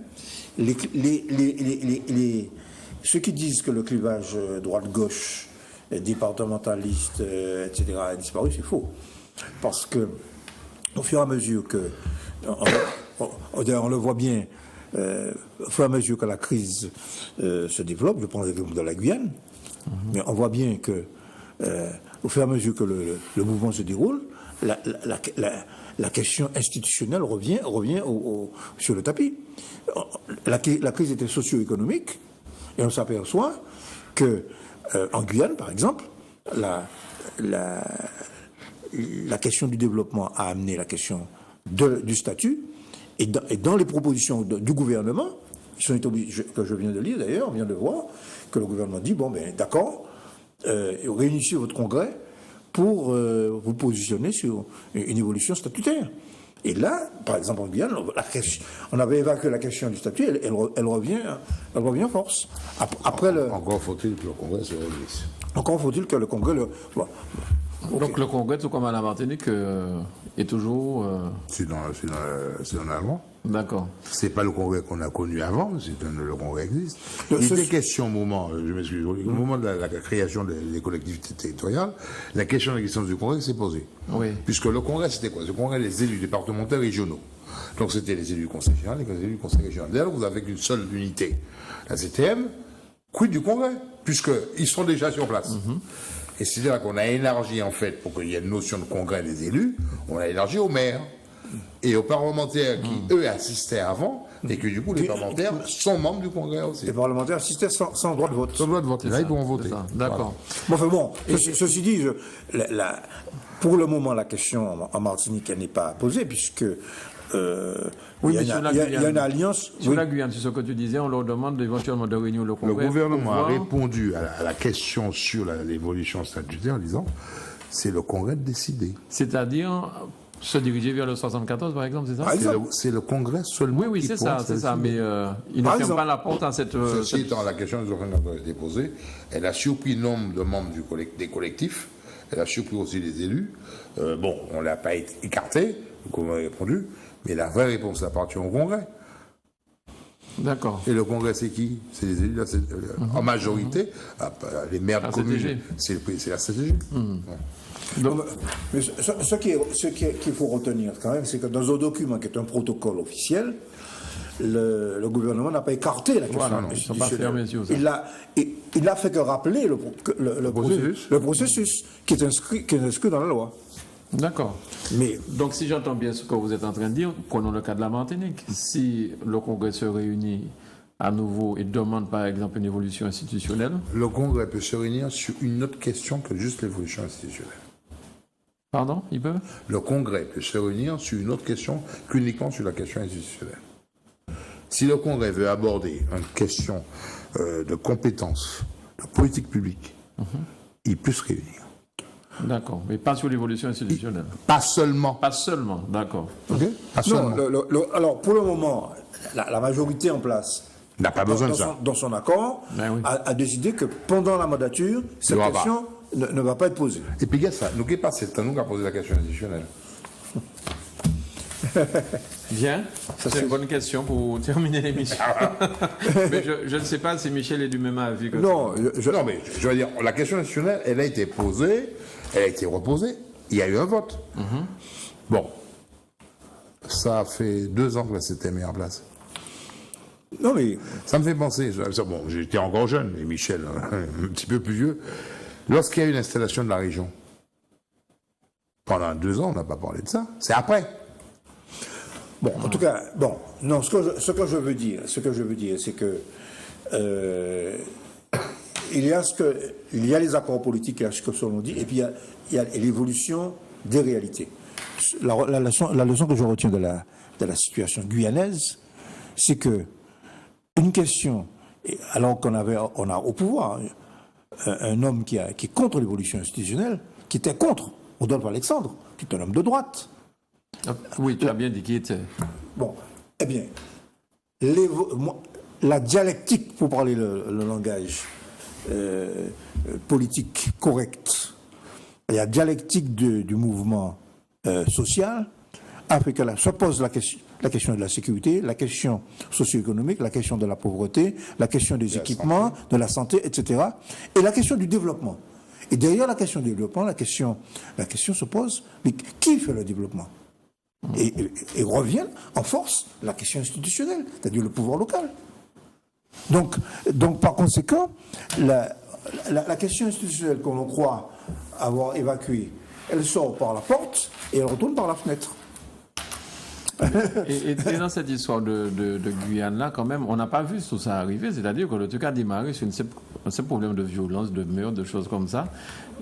ceux qui disent que le clivage droite-gauche, départementaliste, etc., a disparu, c'est faux. Parce que, au fur et à mesure que, on le voit bien, au fur et à mesure que la crise se développe, je prends l'exemple de la Guyane, mais on voit bien que, au fur et à mesure que le mouvement se déroule, la question institutionnelle revient sur le tapis. La crise était socio-économique, et on s'aperçoit que en Guyane, par exemple, la question du développement a amené la question du statut, et dans les propositions du gouvernement, que je viens de lire d'ailleurs, on vient de voir, que le gouvernement dit, bon, ben d'accord, réunissez votre congrès pour vous positionner sur une évolution statutaire. Et là, par exemple en Guyane, on avait évacué la question du statut, elle revient en force. Encore faut-il que le Congrès se réunisse. Encore faut-il que le Congrès bon. Donc le Congrès, tout comme à la Martinique, est toujours... C'est dans la loi. D'accord. C'est pas le Congrès qu'on a connu avant, le Congrès existe. Il était question au moment, je m'excuse, au moment de la création des collectivités territoriales, la question de l'existence du Congrès s'est posée. Oui. Puisque le Congrès, c'était quoi? Le Congrès des élus départementaux régionaux. Donc c'était les élus du Conseil général, les élus du Conseil régional. D'ailleurs, vous avez qu'une seule unité. La CTM, quid du Congrès? Puisqu'ils sont déjà sur place. Et c'est-à-dire qu'on a élargi, en fait, pour qu'il y ait une notion de congrès des élus, on a élargi aux maires et aux parlementaires qui, eux, assistaient avant, et que du coup, les parlementaires sont membres du congrès aussi. Les parlementaires assistaient sans droit de vote. Sans droit de vote. Là, ils pourront voter. D'accord. Voilà. Bon, ceci dit, pour le moment, la question en Martinique, elle n'est pas posée, puisque il y a une alliance. Sur la Guyane, c'est ce que tu disais, on leur demande éventuellement de réunir le Congrès. Le gouvernement a répondu à la question sur l'évolution statutaire en disant c'est le Congrès de décider. C'est-à-dire se diriger vers le 74, par exemple, c'est ça? C'est le Congrès seulement. Oui, c'est ça, mais il ne ferme pas la porte à cette. Ceci étant, la question du référendum a été posée, elle a surpris le nombre de membres des collectifs, elle a surpris aussi les élus. Bon, on ne l'a pas écarté, comme on a répondu, mais la vraie réponse appartient au Congrès. D'accord. Et le Congrès, c'est qui? C'est les élus, en majorité, les maires de communes. C'est la CTG. Donc, mais ce qu'il faut retenir quand même, c'est que dans un document qui est un protocole officiel, le gouvernement n'a pas écarté la question Voilà, non, ils sont pas fermés sur ça. Il n'a fait que rappeler le processus qui est inscrit dans la loi. D'accord. Mais Donc, si j'entends bien ce que vous êtes en train de dire, prenons le cas de la Martinique. Si le Congrès se réunit à nouveau et demande, par exemple, une évolution institutionnelle. Le Congrès peut se réunir sur une autre question que juste l'évolution institutionnelle. Pardon, il peut? Le Congrès peut se réunir sur une autre question qu'uniquement sur la question institutionnelle. Si le Congrès veut aborder une question de compétences, de politique publique, il peut se réunir. D'accord, mais pas sur l'évolution institutionnelle. Pas seulement. Pas seulement, d'accord. Okay. Pas seulement. Alors, pour le moment, la majorité en place n'a pas besoin de ça. Dans son accord, oui. a décidé que pendant la mandature, cette question ne va pas être posée. Et puis, regarde ça, nous qui pas c'est nous qui a posé la question institutionnelle. Bien, c'est une bonne question pour terminer l'émission. Mais je ne sais pas si Michel est du même avis que non, non, mais je veux dire, la question nationale, elle a été posée, elle a été reposée, il y a eu un vote. Bon, ça fait 2 ans que la CTM est en place. Non, mais... Ça me fait penser, bon, j'étais encore jeune, et Michel, un petit peu plus vieux, lorsqu'il y a eu l'installation de la région, pendant 2 ans, on n'a pas parlé de ça, c'est après. Bon, en tout cas, bon, non, ce que je veux dire, c'est que il y a les accords politiques, il y a ce que l'on dit, et puis il y a l'évolution des réalités. La leçon que je retiens de la situation guyanaise, c'est que une question, alors qu'on a au pouvoir un homme qui est contre l'évolution institutionnelle, qui était contre Rodolphe Alexandre, qui est un homme de droite. Oui, tu as bien dit qui était. Bon, eh bien, la dialectique, pour parler le langage politique correct, la dialectique du mouvement social a fait que se pose la question de la sécurité, la question socio-économique, la question de la pauvreté, la question des équipements, de la santé, etc. Et la question du développement. Et derrière la question du développement, la question se pose, mais qui fait le développement ? Et revient en force la question institutionnelle, c'est-à-dire le pouvoir local. Donc par conséquent, la question institutionnelle qu'on croit avoir évacuée, elle sort par la porte et elle retourne par la fenêtre. Et dans cette histoire de Guyane-là, quand même, on n'a pas vu tout ça arriver, c'est-à-dire que le truc a démarré sur un seul problème de violence, de meurtre, de choses comme ça,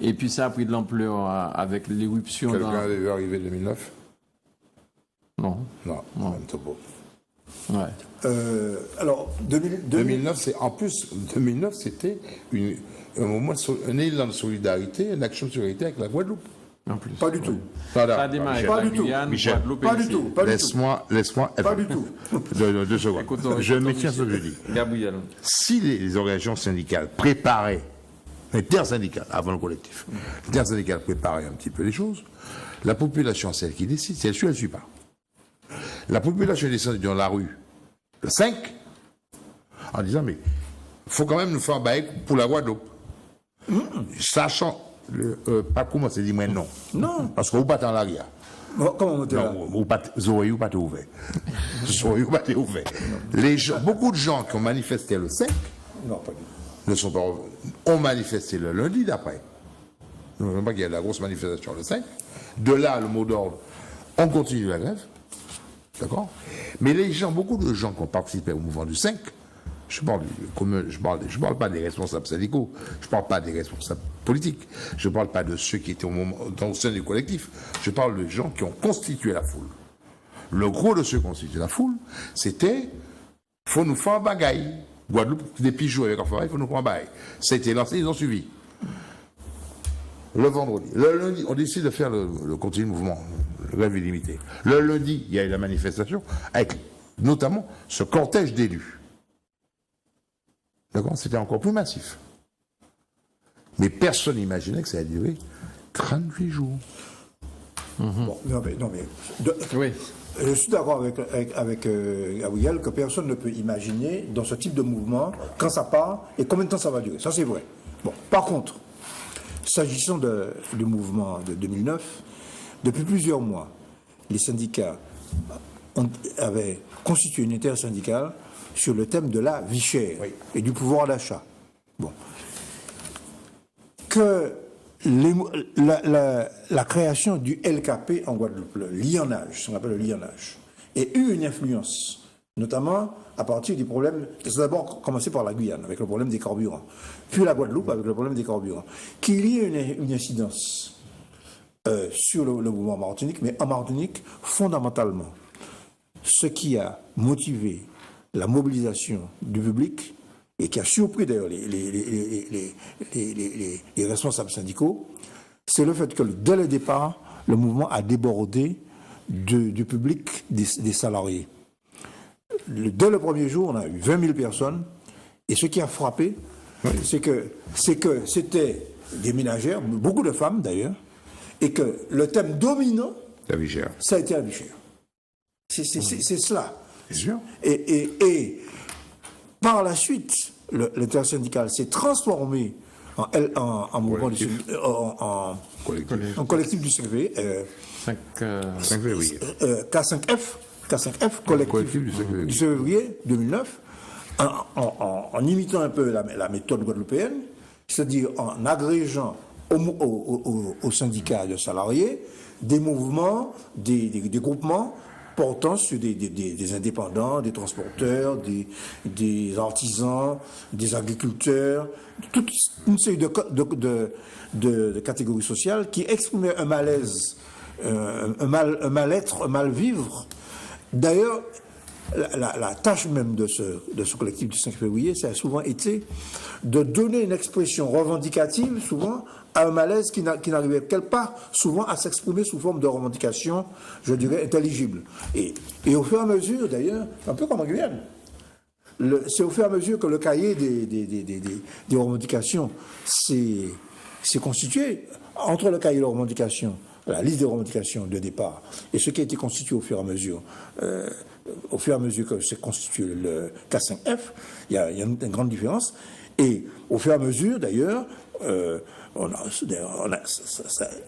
et puis ça a pris de l'ampleur avec l'éruption... Quelqu'un est vu arriver en 2009 ? Non. Non, même topo. Ouais. Alors, 2009, c'est en plus, 2009, c'était un moment, un élan de solidarité, une action de solidarité avec la Guadeloupe. En plus. Pas du tout. Ça a démarré avec la Guyane, Guadeloupe et Pas du tout. Laisse-moi. Pas du tout. 2 secondes. Je maintiens ce que je dis. Gabriel. Si les organisations syndicales préparaient, intersyndicales, avant le collectif, intersyndicales préparaient un petit peu les choses, la population, c'est elle qui décide, si elle suit, elle ne suit pas. La population est descendue dans la rue le 5 en disant mais il faut quand même nous faire un bail pour la Guadeloupe. Sachant, pas comment c'est dit, mais non. Non. Parce qu'on ne pas dans l'arrière. Comment on était là? Vous n'avez pas ouvert. Beaucoup de gens qui ont manifesté le 5 Non, pas du tout. ne sont pas ont manifesté le lundi d'après. Je ne sais pas qu'il y a la grosse manifestation le 5. De là, le mot d'ordre, on continue la grève. D'accord? Mais beaucoup de gens qui ont participé au mouvement du 5, je parle pas des responsables syndicaux, je parle pas des responsables politiques, je parle pas de ceux qui étaient au sein du collectif, je parle de gens qui ont constitué la foule. Le gros de ceux qui ont constitué la foule, c'était faut nous faire un bagaille. Guadeloupe, des pigeons avec un forêt, il faut nous faire un bagaille. Ça a été lancé, ils ont suivi. Le vendredi. Le lundi, on décide de faire le continu mouvement, le grève illimité. Le lundi, il y a eu la manifestation avec notamment ce cortège d'élus. D'accord? C'était encore plus massif. Mais personne n'imaginait que ça allait durer 38 jours. Bon, non, mais Oui. Je suis d'accord avec Gabriel que personne ne peut imaginer dans ce type de mouvement quand ça part et combien de temps ça va durer. Ça, c'est vrai. Bon, par contre, s'agissant du mouvement de 2009, depuis plusieurs mois, les syndicats avait constitué une intersyndicale sur le thème de la vie chère et du pouvoir d'achat. Bon. Que la création du LKP en Guadeloupe, le lionnage, ce qu'on appelle le lionnage, ait eu une influence, notamment à partir des problèmes. C'est d'abord commencé par la Guyane, avec le problème des carburants, puis la Guadeloupe, avec le problème des carburants, qu'il y ait une incidence sur le mouvement Martinique, mais en Martinique, fondamentalement, ce qui a motivé la mobilisation du public, et qui a surpris d'ailleurs les responsables syndicaux, c'est le fait que dès le départ, le mouvement a débordé du public des salariés. Dès le premier jour, on a eu 20 000 personnes, et ce qui a frappé, c'est que c'était des ménagères, beaucoup de femmes d'ailleurs, et que le thème dominant, la vie chère, ça a été la vie chère. C'est cela. C'est sûr. Et par la suite, l'intersyndical s'est transformé en mouvement en collectif du 5 février. 5 février. K5F, collectif du 5 février 2009, en imitant un peu la méthode guadeloupéenne, c'est-à-dire en agrégeant aux syndicats de salariés des mouvements, des groupements portant sur des indépendants, des transporteurs, des artisans, des agriculteurs, toute une série de catégories sociales qui exprimaient un malaise, un mal-être, un mal-vivre. D'ailleurs, la tâche même de ce collectif du 5 février, ça a souvent été de donner une expression revendicative, souvent, à un malaise qui n'arrivait quelque part, souvent, à s'exprimer sous forme de revendication, je dirais, intelligible. Et au fur et à mesure, d'ailleurs, un peu comme en Guyane, c'est au fur et à mesure que le cahier des revendications s'est constitué. Entre le cahier de revendications, la liste des revendications de départ, et ce qui a été constitué au fur et à mesure, que s'est constitué le K5F, il y a une grande différence. Et au fur et à mesure, d'ailleurs,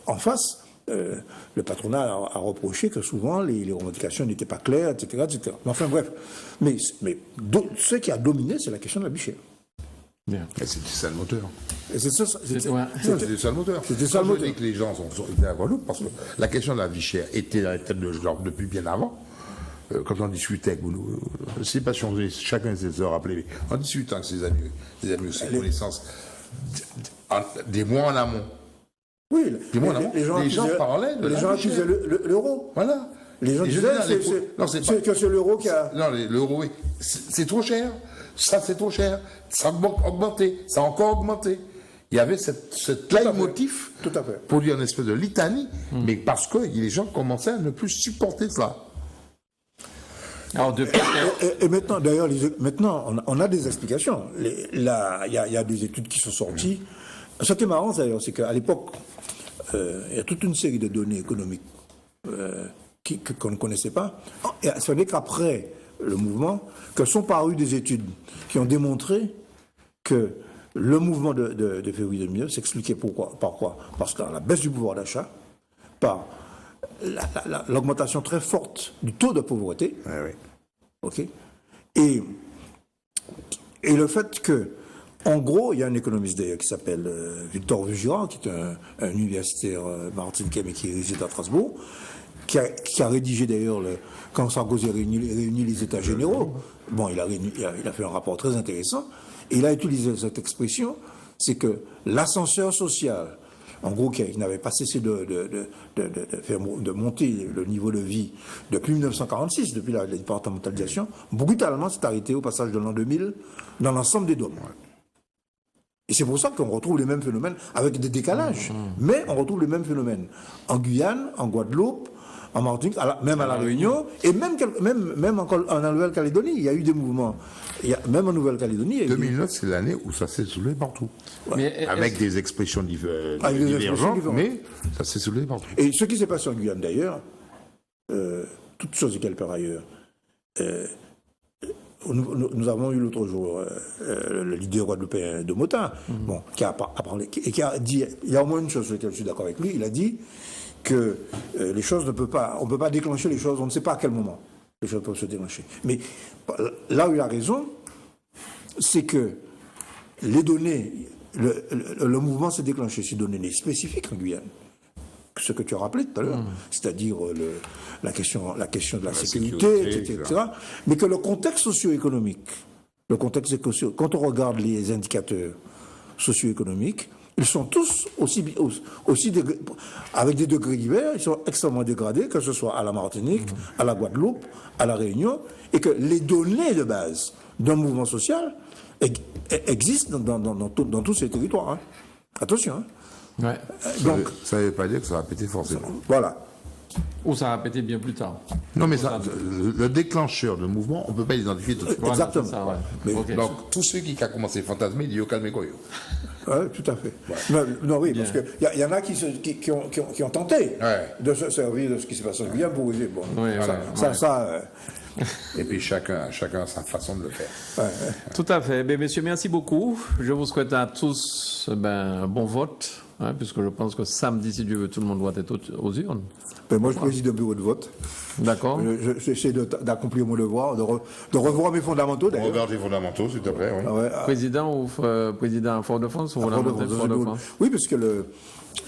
en face, le patronat a reproché que souvent les revendications n'étaient pas claires, etc., etc. Mais enfin bref, mais ce qui a dominé, c'est la question de la vie chère. C'était ça le moteur. C'était ça le moteur. C'était ça le moteur. Je dis que les gens sont sortis à Guadeloupe parce que la question de la vie chère était dans la tête de gens depuis bien avant. Quand on discutait avec vous, je ne sais pas si chacun s'est rappelé, en discutant avec ses amis ses connaissances, des mois en amont. Oui, les gens parlaient de les gens accusaient l'euro. Voilà. Les gens disaient que c'est l'euro qui a... Non, l'euro, oui. C'est trop cher. Ça, c'est trop cher. Ça a augmenté. Ça a encore augmenté. Il y avait cette leitmotiv pour dire une espèce de litanie, mais parce que les gens commençaient à ne plus supporter cela. Alors, et maintenant, d'ailleurs, on a des explications. Il y a des études qui sont sorties. Ce qui est marrant, d'ailleurs, c'est qu'à l'époque, il y a toute une série de données économiques qu'on ne connaissait pas. Et ce n'est qu'après le mouvement que sont parues des études qui ont démontré que le mouvement de février 2009 s'expliquait par quoi? Parce que la baisse du pouvoir d'achat, par l'augmentation très forte du taux de pauvreté, ok, et le fait que, en gros, il y a un économiste d'ailleurs qui s'appelle Victor Vigirard, qui est un universitaire martiniquais mais qui réside à Strasbourg, qui a rédigé d'ailleurs, quand Sarkozy a réuni les États généraux, bon, il a fait un rapport très intéressant, et il a utilisé cette expression, c'est que l'ascenseur social, en gros, qui n'avait pas cessé de monter le niveau de vie depuis 1946, depuis la départementalisation, brutalement s'est arrêté au passage de l'an 2000 dans l'ensemble des DOM. Et c'est pour ça qu'on retrouve les mêmes phénomènes, avec des décalages, mais on retrouve les mêmes phénomènes en Guyane, en Guadeloupe, en Martinique, même à La Réunion, et même en Nouvelle-Calédonie, il y a eu des mouvements. Même en Nouvelle-Calédonie... 2009, c'est l'année où ça s'est soulevé partout. Ouais. Avec des expressions divergentes, mais ça s'est soulevé partout. Et ce qui s'est passé en Guyane, d'ailleurs, toutes choses égales par ailleurs, nous avons eu l'autre jour le leader guadeloupéen de Mota, qui a parlé, et qui a dit, il y a au moins une chose sur laquelle je suis d'accord avec lui, il a dit que on ne peut pas déclencher les choses, on ne sait pas à quel moment. les choses peuvent se déclencher. Mais là où il a raison, c'est que les données, le mouvement s'est déclenché sur des données spécifiques en Guyane. Ce que tu as rappelé tout à l'heure, c'est-à-dire la question de la sécurité, etc. Mais que le contexte socio-économique, quand on regarde les indicateurs socio-économiques, ils sont tous avec des degrés divers, ils sont extrêmement dégradés, que ce soit à la Martinique, à la Guadeloupe, à la Réunion, et que les données de base d'un mouvement social existent dans tous ces territoires. Hein. Attention. Hein. Ouais. Donc, ça ne veut pas dire que ça va péter forcément. Voilà. Ou ça va péter bien plus tard. Non, mais le déclencheur de mouvement, on ne peut pas l'identifier tout de suite. Exactement. Ça, ouais. Mais, okay. Donc, tous ceux qui ont commencé à fantasmer, ils disent calmez-vous. Oui, tout à fait. Ouais. Non, oui, bien. Parce qu'il y en a qui ont tenté de se servir de ce qui se passe en Guyane pour dire, bon, et puis chacun a sa façon de le faire. Tout à fait. Ben, messieurs, merci beaucoup. Je vous souhaite à tous un bon vote, puisque je pense que samedi, si Dieu veut, tout le monde doit être aux urnes. Ben moi, je préside un bureau de vote. D'accord. J'essaie d'accomplir mon devoir, de revoir mes fondamentaux. Regarde les fondamentaux, s'il te plaît. Oui. Président ou président à Fort-de-France ou Fort-de-France. Oui, parce que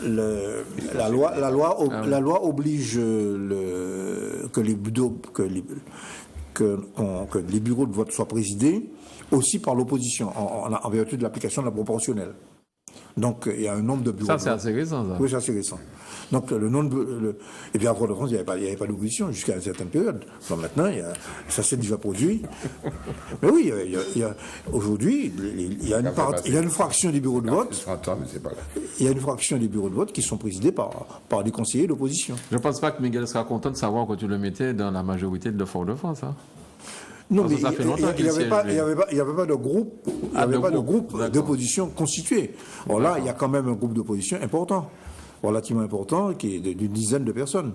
la loi oblige que les bureaux de vote soient présidés aussi par l'opposition, en vertu de l'application de la proportionnelle. Donc, il y a un nombre de bureaux. Ça, c'est assez récent, ça. Oui, c'est assez récent. Donc, et puis à Fort-de-France, il n'y avait pas d'opposition jusqu'à une certaine période. Donc, maintenant, ça s'est déjà produit. Mais oui, aujourd'hui, il y a une fraction des bureaux de vote. Il y a une fraction des bureaux de vote qui sont présidés par des conseillers d'opposition. Je ne pense pas que Miguel sera content de savoir que tu le mettais dans la majorité de Fort-de-France. Hein. Non, mais il n'y avait pas de groupe, d'opposition constitué. Or là, il y a quand même un groupe d'opposition important, relativement important, qui est d'une dizaine de personnes.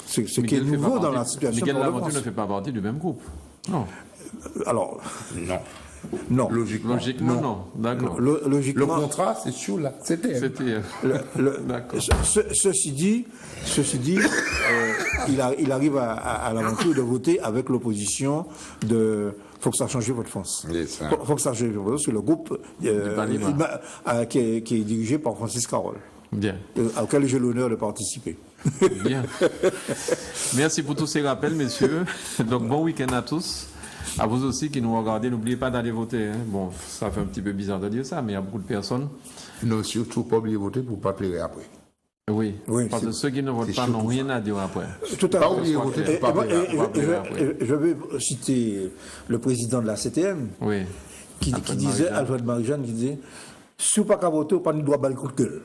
Ce qui est nouveau dans la situation. Miguel Laventure ne fait pas partie du même groupe. Non. Alors, non. Non. Logiquement, non. D'accord. Logiquement. Le contrat, c'est sur la CTM. D'accord. Ceci dit, il arrive à Laventure de voter avec l'opposition de. Faut que ça change votre France. Faut que ça change votre France, parce que le groupe qui est dirigé par Francis Carole. Bien. Auquel j'ai l'honneur de participer. Bien. Merci pour tous ces rappels, messieurs. Donc, bon week-end à tous. À vous aussi qui nous regardez, n'oubliez pas d'aller voter. Hein. Bon, ça fait un petit peu bizarre de dire ça, mais il y a beaucoup de personnes. Non, surtout pas oublier voter pour ne pas pleurer après. Oui, parce que ceux qui ne votent pas n'ont rien à dire après. Tout à fait. Pas oublier voter pour ne pas pleurer après. Je vais citer le président de la CTM, qui disait, Alfred Marie-Jeanne, qui disait « Si vous n'avez pas voter, vous n'avez pas le droit de coup de gueule. »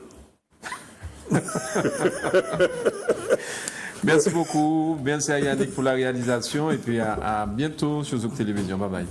Merci beaucoup. Merci à Yannick pour la réalisation et puis à bientôt sur Zouk Télévision. Bye bye.